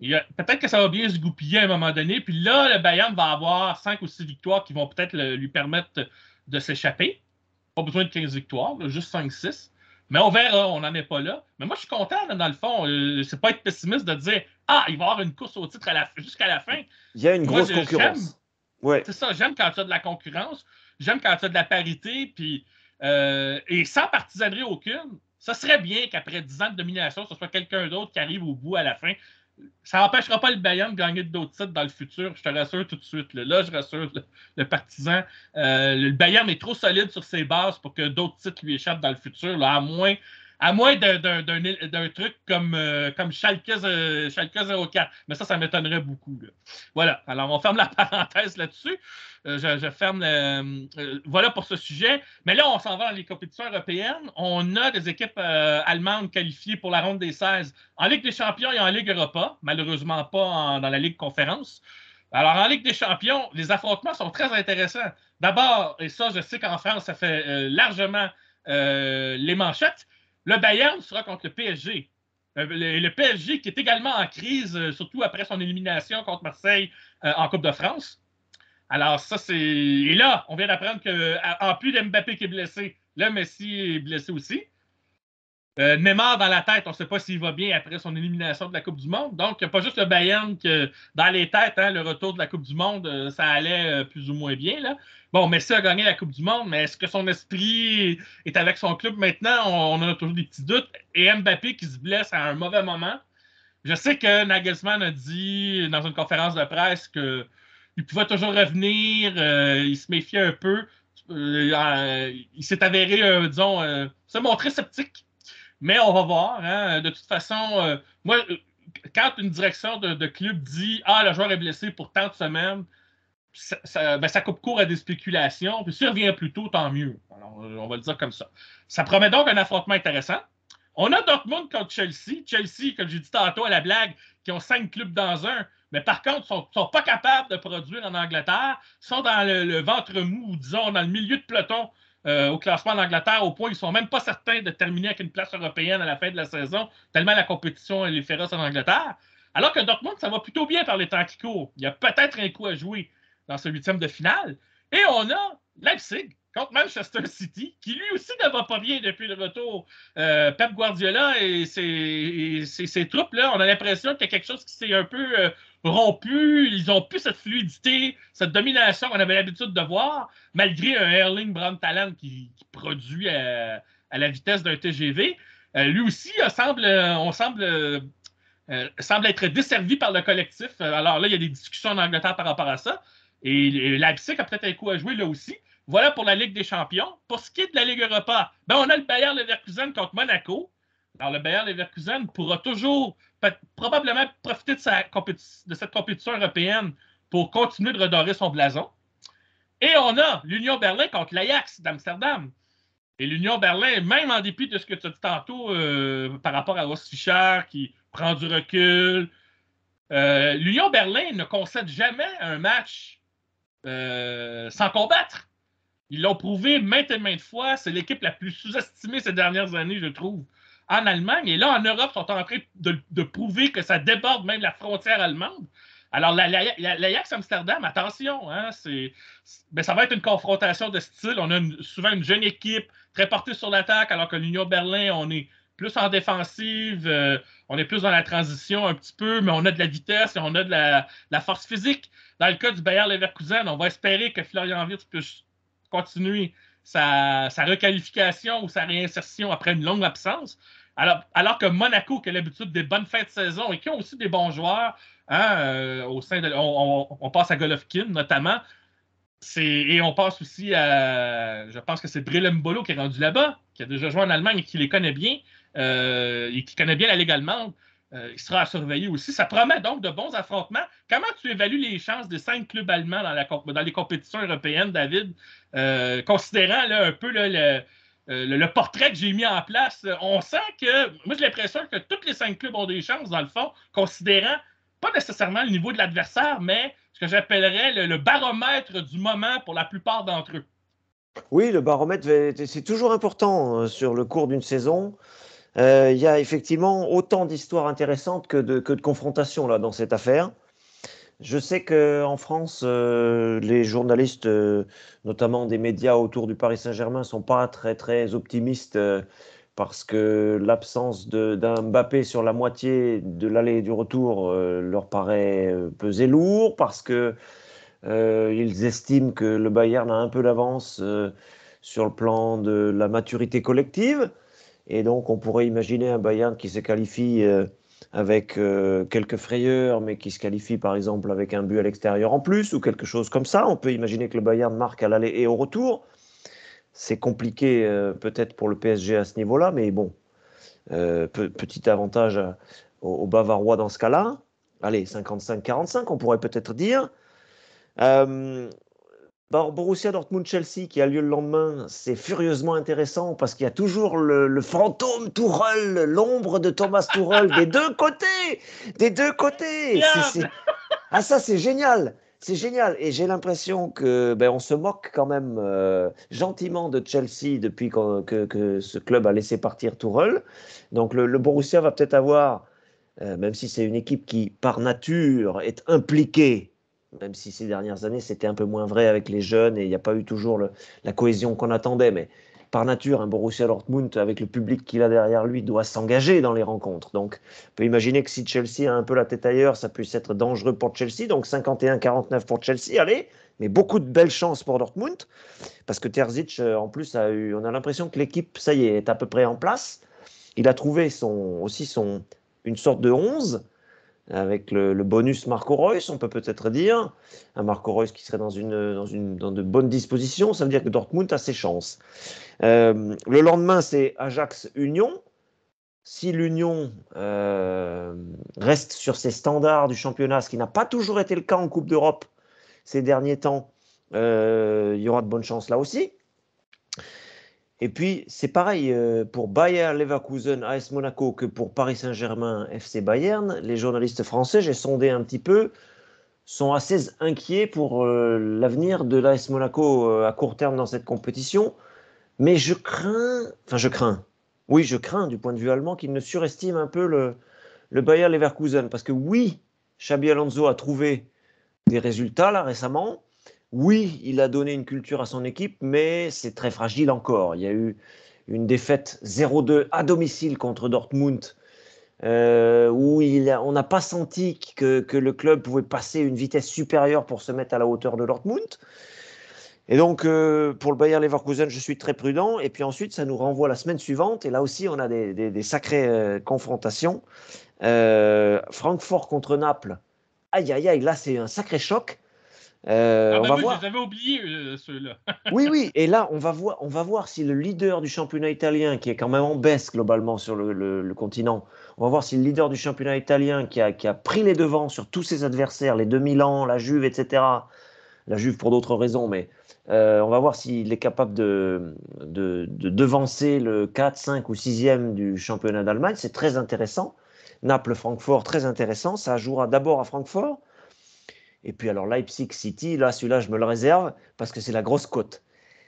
Peut-être que ça va bien se goupiller à un moment donné, puis là, le Bayern va avoir 5 ou 6 victoires qui vont peut-être lui permettre de s'échapper. Pas besoin de 15 victoires, là, juste 5-6. Mais on verra, on n'en est pas là. Mais moi, je suis content, là, dans le fond. C'est pas être pessimiste de dire il va y avoir une course au titre jusqu'à la fin. Il y a une grosse concurrence. Ouais. C'est ça, j'aime quand tu as de la concurrence. J'aime quand tu as de la parité. Puis, et sans partisanerie aucune, ça serait bien qu'après 10 ans de domination, ce soit quelqu'un d'autre qui arrive au bout à la fin. ça n'empêchera pas le Bayern de gagner d'autres titres dans le futur, je te rassure tout de suite. Là je rassure le partisan. Le Bayern est trop solide sur ses bases pour que d'autres titres lui échappent dans le futur, là, à moins d'un truc comme Schalke 04. Mais ça m'étonnerait beaucoup. Là. Voilà. Alors, on ferme la parenthèse là-dessus. Je ferme voilà pour ce sujet. Mais là, on s'en va dans les compétitions européennes. On a des équipes allemandes qualifiées pour la ronde des 16 en Ligue des champions et en Ligue Europa. Malheureusement pas dans la Ligue conférence. Alors, en Ligue des champions, les affrontements sont très intéressants. D'abord, et ça, je sais qu'en France, ça fait largement les manchettes, le Bayern sera contre le PSG. Le PSG qui est également en crise, surtout après son élimination contre Marseille en Coupe de France. Alors, ça, c'est. Et là, on vient d'apprendre qu'en plus d'Mbappé qui est blessé, le Messi est blessé aussi. Neymar dans la tête, on ne sait pas s'il va bien après son élimination de la Coupe du Monde. Donc, il n'y a pas juste le Bayern que dans les têtes, le retour de la Coupe du Monde, ça allait plus ou moins bien. Là. Bon, Messi a gagné la Coupe du Monde, mais est-ce que son esprit est avec son club maintenant? On en a toujours des petits doutes. Et Mbappé qui se blesse à un mauvais moment. Je sais que Nagelsmann a dit dans une conférence de presse qu'il pouvait toujours revenir, il se méfiait un peu. Il s'est avéré, disons, se montrer sceptique. Mais on va voir. Hein. De toute façon, moi, quand une direction de club dit « Ah, le joueur est blessé pour tant de semaines », ça coupe court à des spéculations. Puis s'il revient plus tôt, tant mieux. Alors, on va le dire comme ça. Ça promet donc un affrontement intéressant. On a Dortmund contre Chelsea. Chelsea, comme j'ai dit tantôt à la blague, qui ont 5 clubs dans un, mais par contre, ne sont pas capables de produire en Angleterre, sont dans le ventre mou, disons, dans le milieu de peloton au classement en Angleterre, au point où ils ne sont même pas certains de terminer avec une place européenne à la fin de la saison, tellement la compétition est féroce en Angleterre. Alors que Dortmund, ça va plutôt bien par les temps qui courent. Il y a peut-être un coup à jouer dans ce 8e de finale. Et on a Leipzig contre Manchester City, qui lui aussi ne va pas bien depuis le retour. Pep Guardiola et ses troupes-là, on a l'impression qu'il y a quelque chose qui s'est un peu rompu. Ils n'ont plus cette fluidité, cette domination qu'on avait l'habitude de voir, malgré un Erling Braut Haaland qui produit à la vitesse d'un TGV. Lui aussi, semble être desservi par le collectif. Alors là, il y a des discussions en Angleterre par rapport à ça. Et Leipzig a peut-être un coup à jouer là aussi. Voilà pour la Ligue des champions. Pour ce qui est de la Ligue Europa, on a le Bayer Leverkusen contre Monaco. Alors, le Bayer Leverkusen pourra toujours, probablement, profiter de cette compétition européenne pour continuer de redorer son blason. Et on a l'Union Berlin contre l'Ajax d'Amsterdam. Et l'Union Berlin, même en dépit de ce que tu as dit tantôt par rapport à Urs Fischer qui prend du recul, l'Union Berlin ne concède jamais un match sans combattre. Ils l'ont prouvé maintes et maintes fois. C'est l'équipe la plus sous-estimée ces dernières années, je trouve, en Allemagne. Et là, en Europe, ils sont en train de prouver que ça déborde même la frontière allemande. Alors, l'Ajax Amsterdam, attention, hein, ça va être une confrontation de style. On a souvent une jeune équipe très portée sur l'attaque, alors que l'Union Berlin, on est plus en défensive, on est plus dans la transition un petit peu, mais on a de la vitesse et on a de la force physique. Dans le cas du Bayer Leverkusen, on va espérer que Florian Wirtz puisse continuer sa requalification ou sa réinsertion après une longue absence. Alors que Monaco, qui a l'habitude des bonnes fins de saison et qui ont aussi des bons joueurs, hein, au sein de. On passe à Golovkin notamment. Et on passe aussi à. Je pense que c'est Breel Mbolo qui est rendu là-bas, qui a déjà joué en Allemagne et qui les connaît bien, et qui connaît bien la Ligue allemande. Il sera à surveiller aussi. Ça promet donc de bons affrontements. Comment tu évalues les chances des 5 clubs allemands dans les compétitions européennes, David, considérant là, un peu là, le portrait que j'ai mis en place? On sent que, moi j'ai l'impression que tous les 5 clubs ont des chances, dans le fond, considérant pas nécessairement le niveau de l'adversaire, mais ce que j'appellerais le baromètre du moment pour la plupart d'entre eux. Oui, le baromètre, c'est toujours important sur le cours d'une saison. Il y a effectivement autant d'histoires intéressantes que de confrontations là, dans cette affaire. Je sais qu'en France, les journalistes, notamment des médias autour du Paris Saint-Germain, ne sont pas très, très optimistes parce que l'absence d'un Mbappé sur la moitié de l'aller et du retour leur paraît peser lourd, parce qu'ils estiment que le Bayern a un peu d'avance sur le plan de la maturité collective. Et donc, on pourrait imaginer un Bayern qui se qualifie avec quelques frayeurs, mais qui se qualifie par exemple avec un but à l'extérieur en plus ou quelque chose comme ça. On peut imaginer que le Bayern marque à l'aller et au retour. C'est compliqué peut-être pour le PSG à ce niveau-là, mais bon, petit avantage aux Bavarois dans ce cas-là. Allez, 55-45, on pourrait peut-être dire. Euh, Borussia Dortmund-Chelsea qui a lieu le lendemain, c'est furieusement intéressant parce qu'il y a toujours le fantôme Tourelle, l'ombre de Thomas Tuchel des deux côtés, des deux côtés. Ah ça c'est génial, c'est génial. Et j'ai l'impression que on se moque quand même gentiment de Chelsea depuis que ce club a laissé partir Tourelle. Donc le Borussia va peut-être avoir, même si c'est une équipe qui par nature est impliquée, même si ces dernières années, c'était un peu moins vrai avec les jeunes et il n'y a pas eu toujours la cohésion qu'on attendait. Mais par nature, un Borussia Dortmund, avec le public qu'il a derrière lui, doit s'engager dans les rencontres. Donc, on peut imaginer que si Chelsea a un peu la tête ailleurs, ça puisse être dangereux pour Chelsea. Donc, 51-49 pour Chelsea, allez. Mais beaucoup de belles chances pour Dortmund, parce que Terzic, en plus, on a l'impression que l'équipe, ça y est à peu près en place. Il a trouvé une sorte de 11 avec le bonus Marco Reus, on peut peut-être dire. Un Marco Reus qui serait dans de bonnes dispositions, ça veut dire que Dortmund a ses chances. Le lendemain, c'est Ajax-Union. Si l'Union reste sur ses standards du championnat, ce qui n'a pas toujours été le cas en Coupe d'Europe ces derniers temps, il y aura de bonnes chances là aussi. Et puis, c'est pareil pour Bayer Leverkusen, AS Monaco, que pour Paris Saint-Germain, FC Bayern. Les journalistes français, j'ai sondé un petit peu, sont assez inquiets pour l'avenir de l'AS Monaco à court terme dans cette compétition. Mais je crains, oui, je crains du point de vue allemand qu'il ne surestime un peu le Bayer Leverkusen. Parce que oui, Xabi Alonso a trouvé des résultats là récemment. Oui, il a donné une culture à son équipe, mais c'est très fragile encore. Il y a eu une défaite 0-2 à domicile contre Dortmund, où on n'a pas senti que le club pouvait passer une vitesse supérieure pour se mettre à la hauteur de Dortmund. Et donc, pour le Bayer Leverkusen, je suis très prudent. Et puis ensuite, ça nous renvoie la semaine suivante. Et là aussi, on a des sacrées confrontations. Francfort contre Naples. Aïe, aïe, aïe, là, c'est un sacré choc. Ah On ben va moi, je voir. les avais oubliés, ceux-là. Oui, oui, et là, on va voir si le leader du championnat italien, qui est quand même en baisse globalement sur le continent, on va voir si le leader du championnat italien, qui a pris les devants sur tous ses adversaires, les deux Milan, la Juve, etc., la Juve pour d'autres raisons, mais on va voir s'il est capable de devancer le 4, 5 ou 6e du championnat d'Allemagne. C'est très intéressant. Naples-Francfort, très intéressant. Ça jouera d'abord à Francfort. Et puis alors Leipzig City, là celui-là je me le réserve parce que c'est la grosse cote.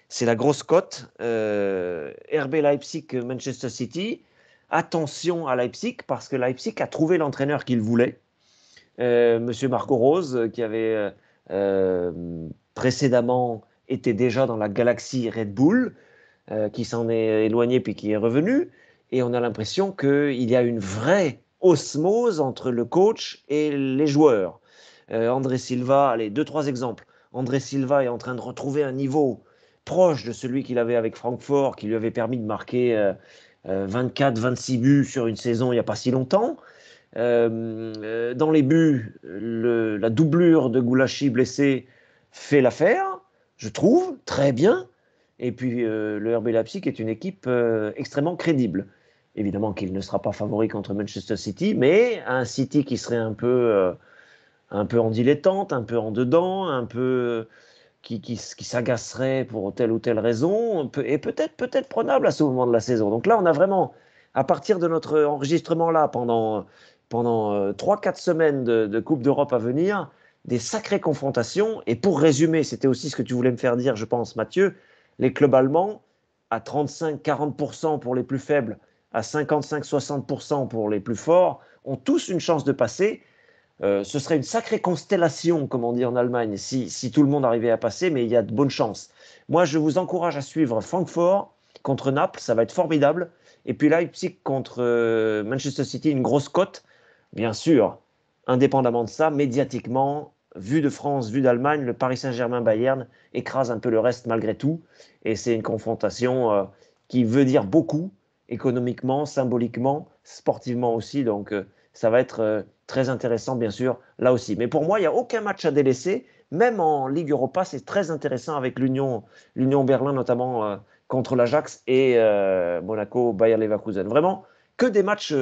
C'est la grosse cote. RB Leipzig Manchester City. Attention à Leipzig parce que Leipzig a trouvé l'entraîneur qu'il voulait. Monsieur Marco Rose qui avait précédemment été déjà dans la galaxie Red Bull, qui s'en est éloigné puis qui est revenu. Et on a l'impression qu'il y a une vraie osmose entre le coach et les joueurs. André Silva, allez, deux, trois exemples. André Silva est en train de retrouver un niveau proche de celui qu'il avait avec Francfort, qui lui avait permis de marquer 24-26 buts sur une saison il n'y a pas si longtemps. Dans les buts, la doublure de Goulachi blessé fait l'affaire, je trouve, très bien. Et puis le RB Leipzig est une équipe extrêmement crédible. Évidemment qu'il ne sera pas favori contre Manchester City, mais un City qui serait un peu en dilettante, un peu en dedans, un peu qui s'agacerait pour telle ou telle raison, et peut-être prenable à ce moment de la saison. Donc là, on a vraiment, à partir de notre enregistrement là, pendant 3-4 semaines de Coupe d'Europe à venir, des sacrées confrontations. Et pour résumer, c'était aussi ce que tu voulais me faire dire, je pense, Mathieu, les clubs allemands, à 35-40% pour les plus faibles, à 55-60% pour les plus forts, ont tous une chance de passer. Ce serait une sacrée constellation, comme on dit en Allemagne, si tout le monde arrivait à passer, mais il y a de bonnes chances. Moi, je vous encourage à suivre Francfort contre Naples, ça va être formidable. Et puis Leipzig contre Manchester City, une grosse cote. Bien sûr, indépendamment de ça, médiatiquement, vu de France, vu d'Allemagne, le Paris Saint-Germain-Bayern écrase un peu le reste malgré tout. Et c'est une confrontation qui veut dire beaucoup, économiquement, symboliquement, sportivement aussi. Donc, ça va être très intéressant, bien sûr, là aussi. Mais pour moi, il n'y a aucun match à délaisser. Même en Ligue Europa, c'est très intéressant avec l'Union Berlin, notamment contre l'Ajax et Monaco, Bayer Leverkusen. Vraiment, que des matchs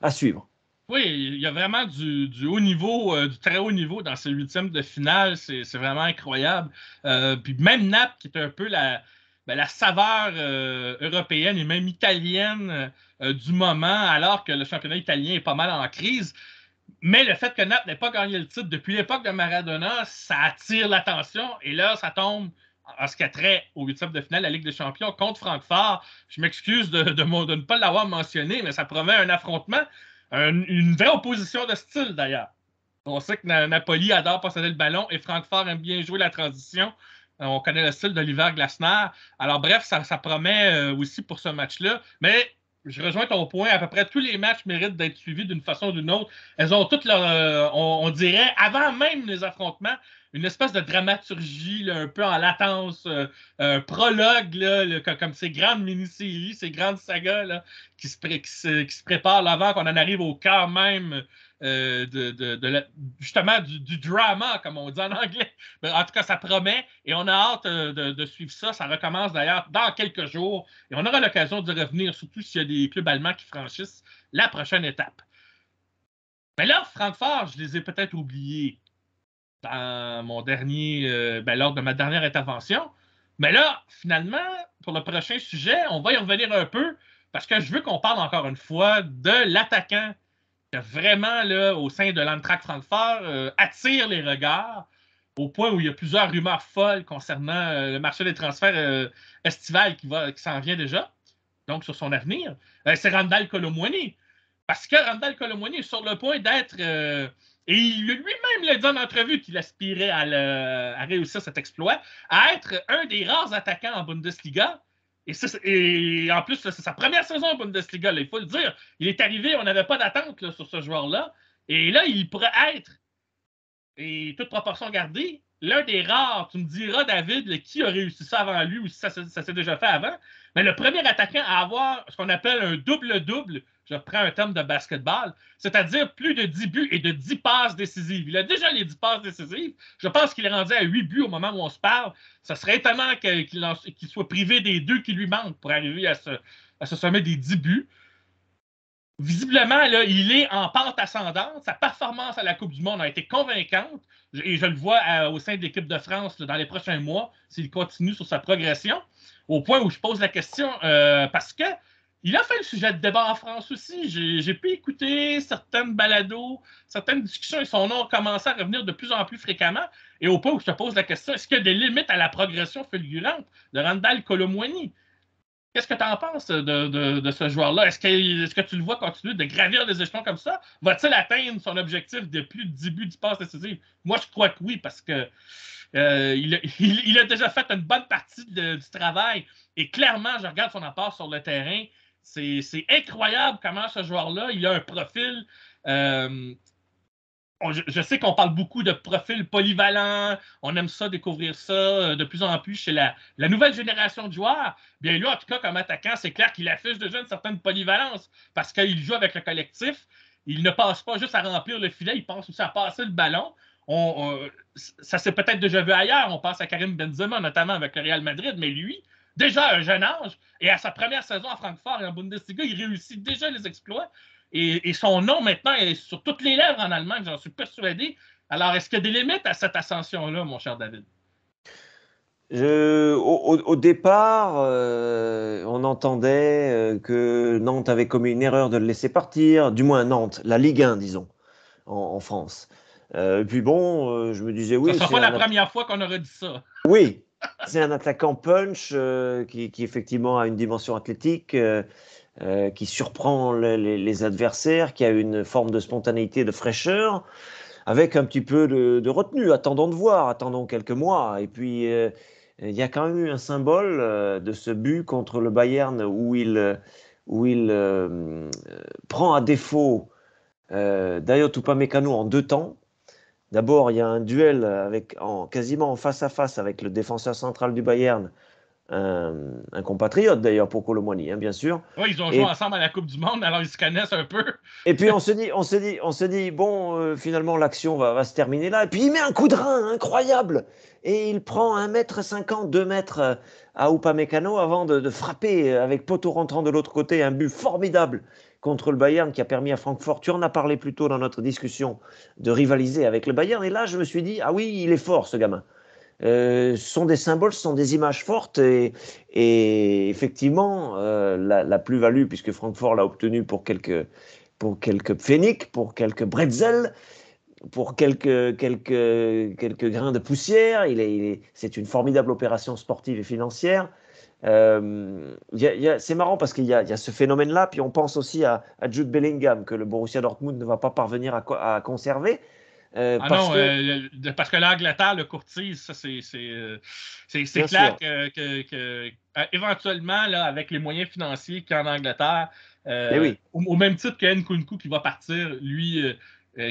à suivre. Oui, il y a vraiment du haut niveau, du très haut niveau dans ces huitièmes de finale. C'est vraiment incroyable. Puis même Naples, qui est un peu la saveur européenne et même italienne du moment, alors que le championnat italien est pas mal en crise. Mais le fait que Naples n'ait pas gagné le titre depuis l'époque de Maradona, ça attire l'attention. Et là, ça tombe en ce qui a trait au huitième de finale de la Ligue des Champions contre Francfort. Je m'excuse de ne pas l'avoir mentionné, mais ça promet un affrontement, une vraie opposition de style d'ailleurs. On sait que Napoli adore posséder le ballon et Francfort aime bien jouer la transition. On connaît le style d'Oliver Glasner. Alors bref, ça promet aussi pour ce match-là. Mais je rejoins ton point. À peu près tous les matchs méritent d'être suivis d'une façon ou d'une autre. Elles ont toutes leur, on dirait, avant même les affrontements, une espèce de dramaturgie là, un peu en latence, un prologue, là, comme ces grandes mini-séries, ces grandes sagas là, qui se préparent avant qu'on en arrive au cœur même justement du drama, comme on dit en anglais. En tout cas, ça promet et on a hâte de suivre ça. Ça recommence d'ailleurs dans quelques jours et on aura l'occasion de revenir, surtout s'il y a des clubs allemands qui franchissent la prochaine étape. Mais là, Francfort, je les ai peut-être oubliés dans mon lors de ma dernière intervention. Mais là, finalement, pour le prochain sujet, on va y revenir un peu parce que je veux qu'on parle encore une fois de l'attaquant qui vraiment, là, au sein de l'Eintracht Francfort, attire les regards au point où il y a plusieurs rumeurs folles concernant le marché des transferts estival qui s'en vient déjà, donc sur son avenir. C'est Randal Kolo Muani. Parce que Randal Kolo Muani est sur le point d'être... et il lui-même l'a dit en entrevue qu'il aspirait à réussir cet exploit, à être un des rares attaquants en Bundesliga. Et en plus, c'est sa première saison en Bundesliga, là, il faut le dire. Il est arrivé, on n'avait pas d'attente sur ce joueur-là. Et là, il pourrait être, et toute proportion gardée, l'un des rares, tu me diras, David, qui a réussi ça avant lui ou si ça s'est déjà fait avant, mais le premier attaquant à avoir ce qu'on appelle un double-double, je reprends un terme de basketball, c'est-à-dire plus de 10 buts et de 10 passes décisives. Il a déjà les 10 passes décisives. Je pense qu'il est rendu à 8 buts au moment où on se parle. Ça serait étonnant qu'il soit privé des 2 qui lui manquent pour arriver à ce sommet des 10 buts. Visiblement, là, il est en pente ascendante. Sa performance à la Coupe du Monde a été convaincante. Et je le vois au sein de l'équipe de France là, dans les prochains mois, s'il continue sur sa progression. Au point où je pose la question, parce que il a fait le sujet de débat en France aussi. J'ai pu écouter certaines balados, certaines discussions et son nom a commencé à revenir de plus en plus fréquemment. Et au point où je te pose la question, est-ce qu'il y a des limites à la progression fulgurante de Randal Kolo Muani? Qu'est-ce que tu en penses de ce joueur-là? Est-ce que tu le vois continuer de gravir les échelons comme ça? Va-t-il atteindre son objectif de plus de 10 buts du passe décisive? Moi, je crois que oui, parce que il a déjà fait une bonne partie du travail. Et clairement, je regarde son apport sur le terrain. C'est incroyable comment ce joueur-là, il a un profil. Je sais qu'on parle beaucoup de profils polyvalents, on aime ça, découvrir ça de plus en plus chez la nouvelle génération de joueurs. Bien lui, en tout cas, comme attaquant, c'est clair qu'il affiche déjà une certaine polyvalence parce qu'il joue avec le collectif. Il ne passe pas juste à remplir le filet, il pense aussi à passer le ballon. Ça s'est peut-être déjà vu ailleurs, on pense à Karim Benzema, notamment avec le Real Madrid, mais lui, déjà à un jeune âge, et à sa première saison à Francfort et en Bundesliga, il réussit déjà les exploits. Et son nom, maintenant, est sur toutes les lèvres en Allemagne, j'en suis persuadé. Alors, est-ce qu'il y a des limites à cette ascension-là, mon cher David? Au départ, on entendait que Nantes avait commis une erreur de le laisser partir, du moins Nantes, la Ligue 1, disons, en France. Puis bon, je me disais, Ça ne oui, sera pas la première fois qu'on aurait dit ça. Oui, c'est un attaquant punch qui effectivement a une dimension athlétique, qui surprend les adversaires, qui a une forme de spontanéité, de fraîcheur, avec un petit peu de retenue. Attendons de voir, attendons quelques mois. Et puis, il y a quand même eu un symbole de ce but contre le Bayern où il prend à défaut Dayot Upamecano en 2 temps. D'abord, il y a un duel quasiment en face à face avec le défenseur central du Bayern, un compatriote d'ailleurs pour Kolo Muani, hein, bien sûr. Oui, ils ont joué Et, ensemble à la Coupe du Monde, alors ils se connaissent un peu. et puis on se dit bon, finalement l'action va se terminer là. Et puis il met un coup de rein incroyable. Et il prend 1,50 m, 2 mètres à Upamecano avant de frapper avec poteau rentrant de l'autre côté un but formidable contre le Bayern qui a permis à Francfort, tu en as parlé plus tôt dans notre discussion, de rivaliser avec le Bayern. Et là, je me suis dit, ah oui, il est fort ce gamin. Ce sont des symboles, ce sont des images fortes et effectivement, la plus-value, puisque Francfort l'a obtenue pour quelques pfennig, pour quelques bretzels, pour quelques grains de poussière. C'est une formidable opération sportive et financière. C'est marrant parce qu'il y a ce phénomène-là, puis on pense aussi à Jude Bellingham, que le Borussia Dortmund ne va pas parvenir à conserver. Ah Parce non, que, parce que l'Angleterre le courtise, ça c'est bien clair sûr, éventuellement, là, avec les moyens financiers qu'il y a en Angleterre, mais oui, au même titre que Nkunku qui va partir, lui,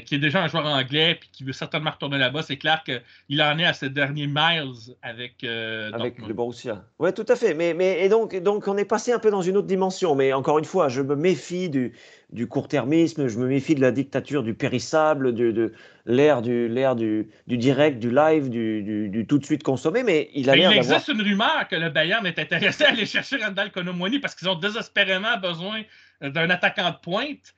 qui est déjà un joueur anglais et qui veut certainement retourner là-bas, c'est clair qu'il en est à ses derniers miles avec avec le Dortmund. Borussia. Ouais, tout à fait. Et donc, on est passé un peu dans une autre dimension. Mais encore une fois, je me méfie du court-termisme, je me méfie de la dictature du périssable, de l'ère du direct, du live, du tout de suite consommé. Mais il a Mais il l'air d'avoir. existe une rumeur que le Bayern est intéressé à aller chercher Randall Kolo Muani parce qu'ils ont désespérément besoin d'un attaquant de pointe.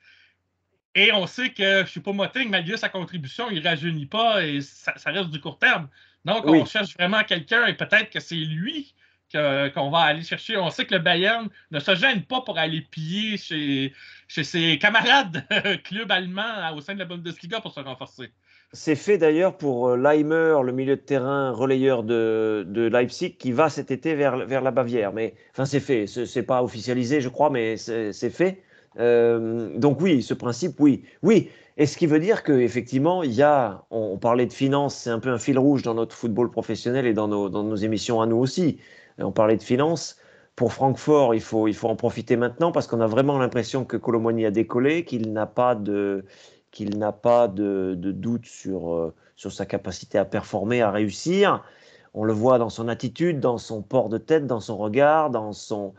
Et on sait que Choupo-Moting, malgré sa contribution, il ne rajeunit pas et ça reste du court terme. Donc, on Oui, cherche vraiment quelqu'un et peut-être que c'est lui qu'on va aller chercher. On sait que le Bayern ne se gêne pas pour aller piller chez ses camarades clubs allemands au sein de la Bundesliga pour se renforcer. c'est fait d'ailleurs pour Leimer, le milieu de terrain relayeur de Leipzig, qui va cet été vers la Bavière. Mais enfin, c'est fait. C'est pas officialisé, je crois, mais c'est fait. Donc oui, ce principe, oui, oui. Et ce qui veut dire qu'effectivement, on parlait de finances, c'est un peu un fil rouge dans notre football professionnel et dans nos émissions à nous aussi. On parlait de finances. Pour Francfort, il faut en profiter maintenant parce qu'on a vraiment l'impression que Kolo Muani a décollé, qu'il n'a pas de doute sur sa capacité à performer, à réussir. On le voit dans son attitude, dans son port de tête, dans son regard, dans son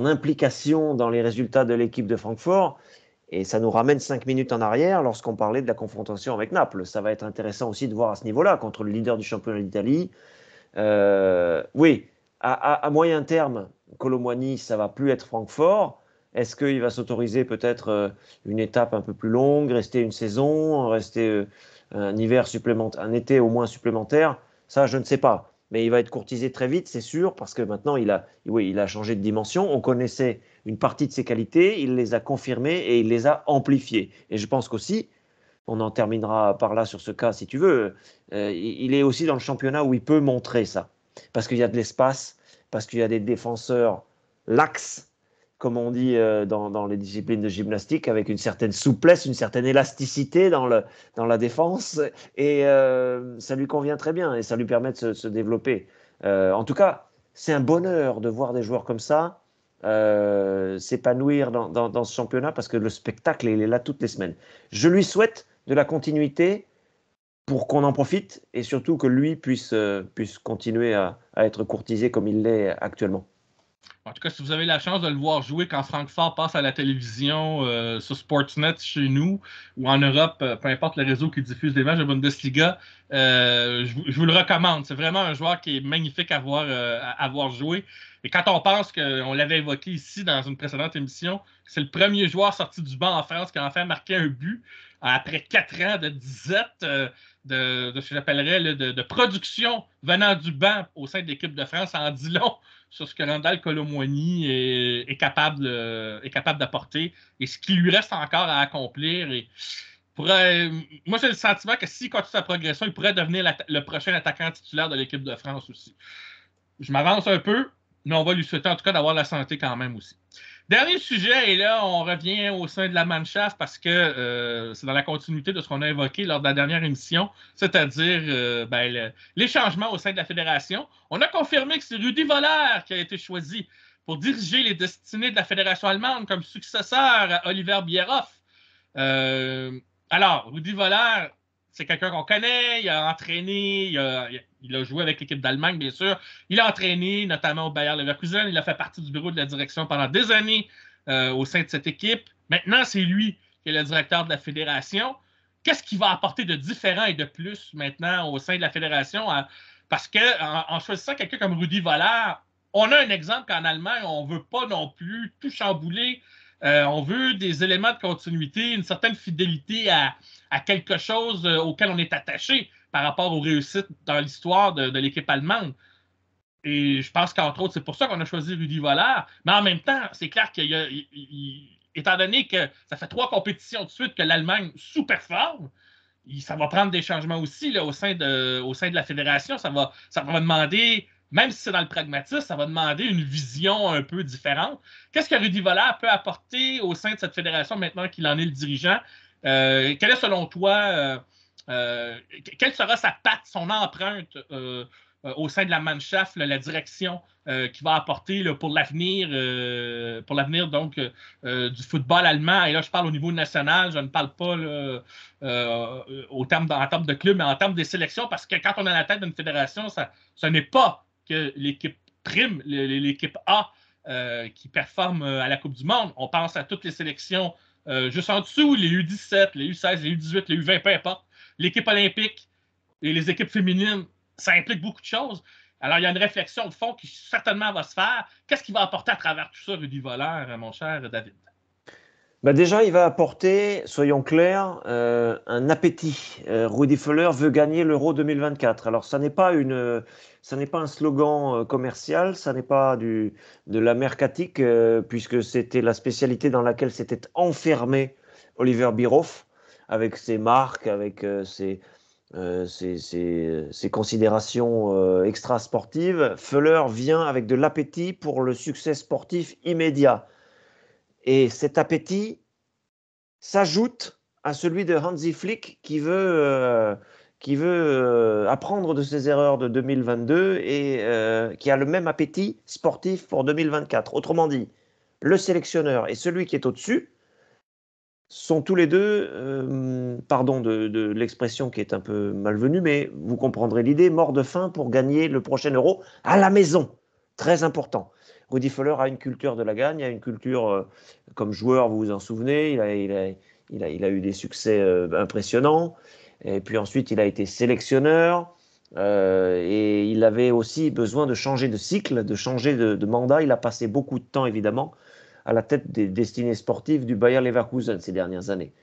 implication dans les résultats de l'équipe de Francfort. Et ça nous ramène 5 minutes en arrière lorsqu'on parlait de la confrontation avec Naples. Ça va être intéressant aussi de voir à ce niveau-là, contre le leader du championnat d'Italie. Oui, à moyen terme, Kolo Muani, ça va plus être Francfort. Est-ce qu'il va s'autoriser peut-être une étape un peu plus longue, rester une saison, rester un hiver supplémentaire, un été au moins supplémentaire? Ça, je ne sais pas. Mais il va être courtisé très vite, c'est sûr, parce que maintenant, oui, il a changé de dimension. On connaissait une partie de ses qualités, il les a confirmées et il les a amplifiées. Et je pense qu'aussi, on en terminera par là sur ce cas si tu veux, il est aussi dans le championnat où il peut montrer ça. Parce qu'il y a de l'espace, parce qu'il y a des défenseurs laxes, comme on dit dans les disciplines de gymnastique, avec une certaine souplesse, une certaine élasticité dans la défense. Et ça lui convient très bien et ça lui permet de se développer. En tout cas, c'est un bonheur de voir des joueurs comme ça s'épanouir dans ce championnat parce que le spectacle, il est là toutes les semaines. Je lui souhaite de la continuité pour qu'on en profite et surtout que lui puisse continuer à être courtisé comme il l'est actuellement. En tout cas, si vous avez la chance de le voir jouer quand Francfort passe à la télévision sur Sportsnet chez nous ou en Europe, peu importe le réseau qui diffuse les matchs de Bundesliga, je vous le recommande. C'est vraiment un joueur qui est magnifique à voir jouer. Et quand on pense qu'on l'avait évoqué ici dans une précédente émission, c'est le premier joueur sorti du banc en France qui a enfin marqué un but après 4 ans de disette, de ce que j'appellerais de production venant du banc au sein de l'équipe de France en dit long sur ce que Randall Kolo Muani est capable d'apporter et ce qui lui reste encore à accomplir. Moi, j'ai le sentiment que s'il continue sa progression, il pourrait devenir le prochain attaquant titulaire de l'équipe de France aussi. Je m'avance un peu, mais on va lui souhaiter en tout cas d'avoir la santé quand même aussi. Dernier sujet, et là, on revient au sein de la Mannschaft parce que c'est dans la continuité de ce qu'on a évoqué lors de la dernière émission, c'est-à-dire les changements au sein de la fédération. On a confirmé que c'est Rudi Voller qui a été choisi pour diriger les destinées de la fédération allemande comme successeur à Oliver Bierhoff. Alors, Rudi Voller, c'est quelqu'un qu'on connaît, il a entraîné, Il a joué avec l'équipe d'Allemagne, bien sûr. Il a entraîné, notamment au Bayer Leverkusen. Il a fait partie du bureau de la direction pendant des années au sein de cette équipe. Maintenant, c'est lui qui est le directeur de la fédération. Qu'est-ce qu'il va apporter de différent et de plus maintenant au sein de la fédération? Parce qu'en choisissant quelqu'un comme Rudi Völler, on a un exemple qu'en Allemagne, on ne veut pas non plus tout chambouler. On veut des éléments de continuité, une certaine fidélité à quelque chose auquel on est attaché par rapport aux réussites dans l'histoire de l'équipe allemande. Et je pense qu'entre autres, c'est pour ça qu'on a choisi Rudi Völler. Mais en même temps, c'est clair étant donné que ça fait 3 compétitions de suite que l'Allemagne sous-performe, ça va prendre des changements aussi là, au sein de la fédération. Ça va demander, même si c'est dans le pragmatisme, ça va demander une vision un peu différente. Qu'est-ce que Rudi Völler peut apporter au sein de cette fédération maintenant qu'il en est le dirigeant? Quelle est selon toi, quelle sera sa patte, son empreinte au sein de la Mannschaft, la direction qui va apporter là, pour l'avenir donc du football allemand. Et là, je parle au niveau national, je ne parle pas là, en termes de club, mais en termes des sélections, parce que quand on est à la tête d'une fédération, ce n'est pas que l'équipe prime, l'équipe A qui performe à la Coupe du Monde. On pense à toutes les sélections juste en dessous, les U17, les U16, les U18, les U20, peu importe. L'équipe olympique et les équipes féminines, ça implique beaucoup de choses. Alors, il y a une réflexion de fond qui certainement va se faire. Qu'est-ce qu'il va apporter à travers tout ça, Rudi Völler, mon cher David? Bah déjà, il va apporter, soyons clairs, un appétit. Rudi Völler veut gagner l'Euro 2024. Alors, ça n'est pas un slogan commercial, ça n'est pas de la mercatique, puisque c'était la spécialité dans laquelle s'était enfermé Oliver Bierhoff, avec ses marques, avec ses considérations extra-sportives. Völler vient avec de l'appétit pour le succès sportif immédiat. Et cet appétit s'ajoute à celui de Hansi Flick qui veut apprendre de ses erreurs de 2022 et qui a le même appétit sportif pour 2024. Autrement dit, le sélectionneur et celui qui est au-dessus sont tous les deux, pardon de l'expression qui est un peu malvenue, mais vous comprendrez l'idée, morts de faim pour gagner le prochain Euro à la maison. Très important. Rudi Völler a une culture de la gagne, a une culture, comme joueur, vous vous en souvenez, il a eu des succès impressionnants. Et puis ensuite, il a été sélectionneur. Et il avait aussi besoin de changer de cycle, de changer de mandat. Il a passé beaucoup de temps, évidemment, à la tête des destinées sportives du Bayer Leverkusen ces dernières années.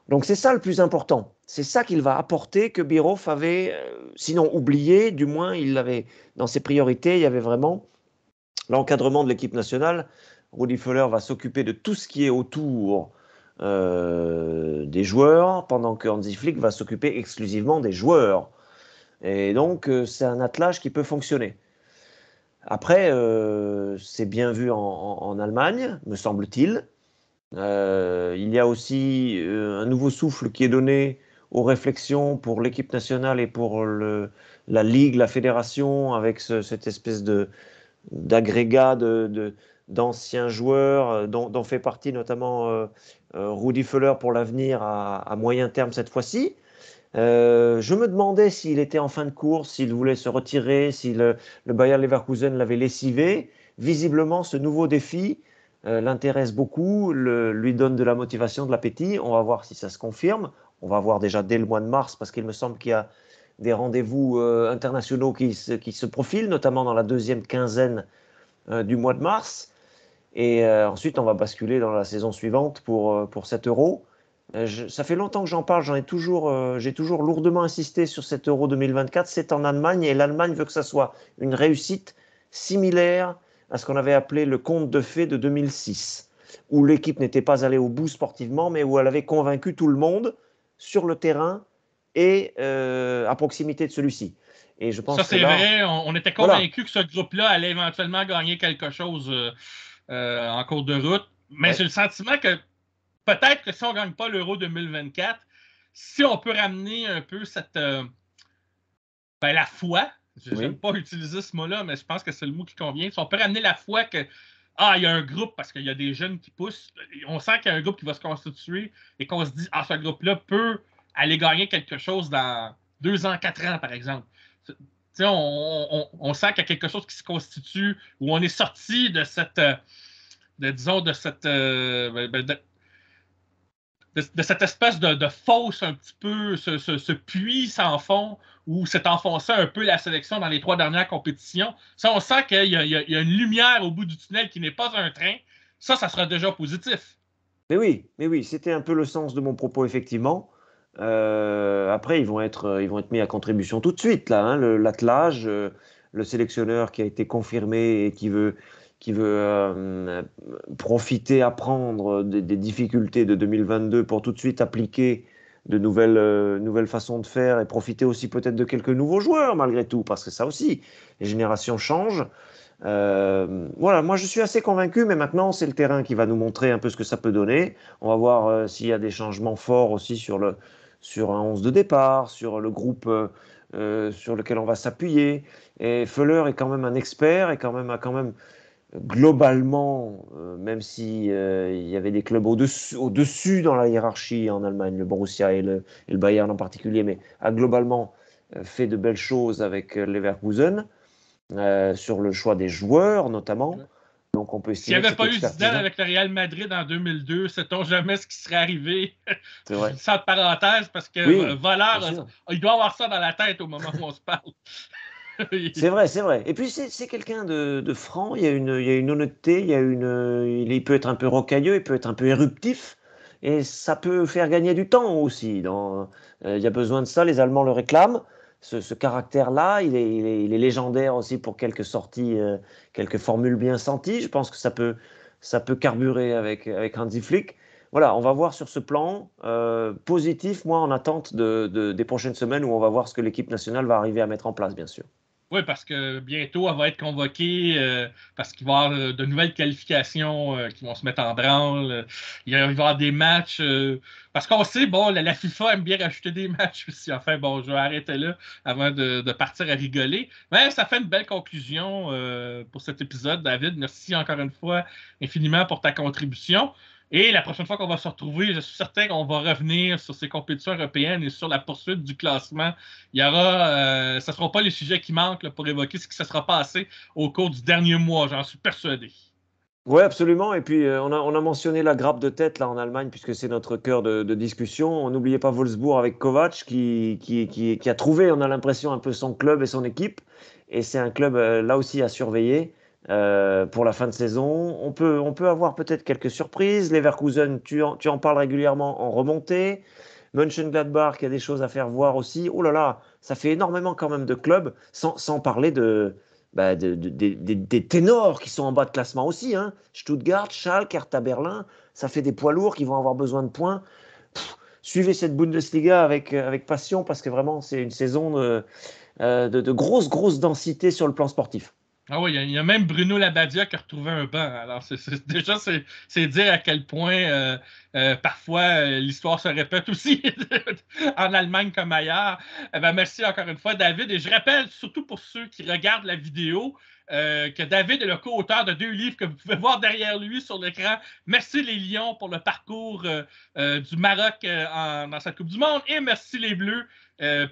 Donc c'est ça le plus important. C'est ça qu'il va apporter que Bierhoff avait, sinon oublié, du moins il avait dans ses priorités, il y avait vraiment l'encadrement de l'équipe nationale. Rudi Völler va s'occuper de tout ce qui est autour des joueurs, pendant que Hansi Flick va s'occuper exclusivement des joueurs. Et donc, c'est un attelage qui peut fonctionner. Après, c'est bien vu en Allemagne, me semble-t-il. Il y a aussi un nouveau souffle qui est donné aux réflexions pour l'équipe nationale et pour la ligue, la fédération, avec cette espèce d'agrégat d'anciens joueurs dont fait partie notamment Rudi Völler pour l'avenir à moyen terme cette fois-ci. Je me demandais s'il était en fin de course, s'il voulait se retirer, si le Bayer Leverkusen l'avait lessivé. Visiblement, ce nouveau défi l'intéresse beaucoup, lui donne de la motivation, de l'appétit. On va voir si ça se confirme. On va voir déjà dès le mois de mars, parce qu'il me semble qu'il y a des rendez-vous internationaux qui se profilent, notamment dans la deuxième quinzaine du mois de mars. Et ensuite, on va basculer dans la saison suivante pour cet Euro. Ça fait longtemps que j'en parle, j'ai toujours lourdement insisté sur cet Euro 2024. C'est en Allemagne et l'Allemagne veut que ça soit une réussite similaire à ce qu'on avait appelé le conte de fées de 2006, où l'équipe n'était pas allée au bout sportivement, mais où elle avait convaincu tout le monde sur le terrain et à proximité de celui-ci. Et je pense ça, c'est que là, vrai. On était convaincus que ce groupe-là allait éventuellement gagner quelque chose en cours de route. Mais ouais. j'ai le sentiment que peut-être que si on ne gagne pas l'Euro 2024, si on peut ramener un peu la foi, j'aime pas utiliser ce mot-là, mais je pense que c'est le mot qui convient. Si on peut ramener la foi que il y a un groupe parce qu'il y a des jeunes qui poussent, on sent qu'il y a un groupe qui va se constituer et qu'on se dit ce groupe-là peut aller gagner quelque chose dans 2 ans, 4 ans, par exemple. On sent qu'il y a quelque chose qui se constitue, où on est sorti de cette, disons, de cette, de cette espèce de fosse un petit peu, ce puits sans fond, où s'est enfoncé un peu la sélection dans les 3 dernières compétitions. Ça, on sent qu'il y a une lumière au bout du tunnel qui n'est pas un train. Ça sera déjà positif. Mais oui, c'était un peu le sens de mon propos, effectivement. Après, ils vont être mis à contribution tout de suite, là, hein, l'attelage, le sélectionneur qui a été confirmé et qui veut profiter, apprendre des difficultés de 2022 pour tout de suite appliquer de nouvelles façons de faire et profiter aussi peut-être de quelques nouveaux joueurs, malgré tout, parce que ça aussi, les générations changent. Voilà, moi je suis assez convaincu, mais maintenant c'est le terrain qui va nous montrer un peu ce que ça peut donner. On va voir s'il y a des changements forts aussi sur un 11 de départ, sur le groupe sur lequel on va s'appuyer. Et Föhler est quand même un expert et a quand même globalement, même si il y avait des clubs au-dessus dans la hiérarchie en Allemagne, le Borussia et le Bayern en particulier, mais a globalement fait de belles choses avec Leverkusen. Sur le choix des joueurs notamment. Donc on peut S'il n'y estimer que avait cette pas eu Zidane expertise-là. avec le Real Madrid en 2002, sait-on jamais ce qui serait arrivé? C'est Je vrai. dis ça de parenthèse parce que Oui, bien Voleur, sûr. il doit avoir ça dans la tête au moment où on se parle. C'est vrai, c'est vrai. Et puis c'est quelqu'un de franc, il y a une honnêteté, il peut être un peu rocailleux, il peut être un peu éruptif, et ça peut faire gagner du temps aussi. Il y a besoin de ça, les Allemands le réclament. Ce caractère-là, il est légendaire aussi pour quelques sorties, quelques formules bien senties. Je pense que ça peut carburer avec Hansi Flick. Voilà, on va voir sur ce plan positif, moi en attente des prochaines semaines où on va voir ce que l'équipe nationale va arriver à mettre en place, bien sûr. Oui, parce que bientôt, elle va être convoquée parce qu'il va y avoir de nouvelles qualifications qui vont se mettre en branle. Il va y avoir des matchs. Parce qu'on sait, bon, la FIFA aime bien rajouter des matchs aussi. Enfin, bon, je vais arrêter là avant de partir à rigoler. Mais ça fait une belle conclusion pour cet épisode, David. Merci encore une fois infiniment pour ta contribution. Et la prochaine fois qu'on va se retrouver, je suis certain qu'on va revenir sur ces compétitions européennes et sur la poursuite du classement. Il y aura, ce ne seront pas les sujets qui manquent là, pour évoquer ce qui se sera passé au cours du dernier mois, j'en suis persuadé. Oui, absolument. Et puis, on a mentionné la grappe de tête là en Allemagne, puisque c'est notre cœur de discussion. N'oubliez pas Wolfsburg avec Kovac, qui a trouvé, on a l'impression, un peu son club et son équipe. Et c'est un club, là aussi, à surveiller pour la fin de saison. On peut avoir peut-être quelques surprises. Leverkusen, tu en parles régulièrement en remontée. Mönchengladbach, il y a des choses à faire voir aussi. Oh là là, ça fait énormément quand même de clubs, sans parler des ténors qui sont en bas de classement aussi. Hein. Stuttgart, Schalke, Hertha Berlin, ça fait des poids lourds qui vont avoir besoin de points. Suivez cette Bundesliga avec passion parce que vraiment, c'est une saison de grosse densité sur le plan sportif. Ah oui, il y a même Bruno Labbadia qui a retrouvé un banc. Alors, déjà, c'est dire à quel point parfois l'histoire se répète aussi en Allemagne comme ailleurs. Ben, merci encore une fois, David. Et je rappelle, surtout pour ceux qui regardent la vidéo, que David est le co-auteur de 2 livres que vous pouvez voir derrière lui sur l'écran. Merci les Lions pour le parcours du Maroc dans cette Coupe du Monde. Et merci les Bleus,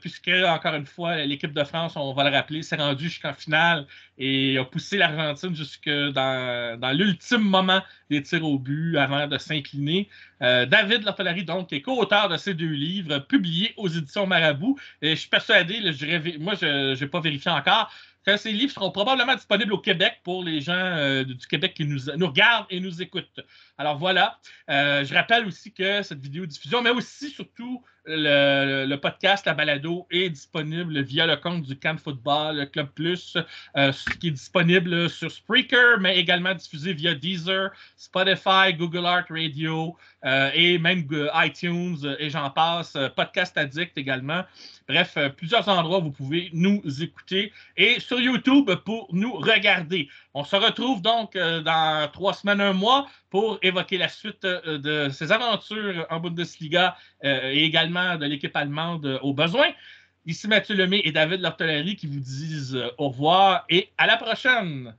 puisque, encore une fois, l'équipe de France, on va le rappeler, s'est rendue jusqu'en finale et a poussé l'Argentine jusque dans l'ultime moment des tirs au but avant de s'incliner. David Lortolari, donc, qui est co-auteur de ces 2 livres, publiés aux éditions Marabout. Et je suis persuadé, là, moi, je n'ai pas vérifié encore, que ces livres seront probablement disponibles au Québec pour les gens du Québec qui nous regardent et nous écoutent. Alors voilà, je rappelle aussi que cette vidéo diffusion, mais aussi surtout le podcast, la balado, est disponible via le compte du Can Football, le Club Plus, qui est disponible sur Spreaker, mais également diffusé via Deezer, Spotify, Google Art Radio et même iTunes, et j'en passe, Podcast Addict également. Bref, plusieurs endroits où vous pouvez nous écouter et sur YouTube pour nous regarder. On se retrouve donc dans 3 semaines, 1 mois pour évoquer la suite de ces aventures en Bundesliga et également de l'équipe allemande au besoin. Ici Mathieu Lemay et David Lortolari qui vous disent au revoir et à la prochaine!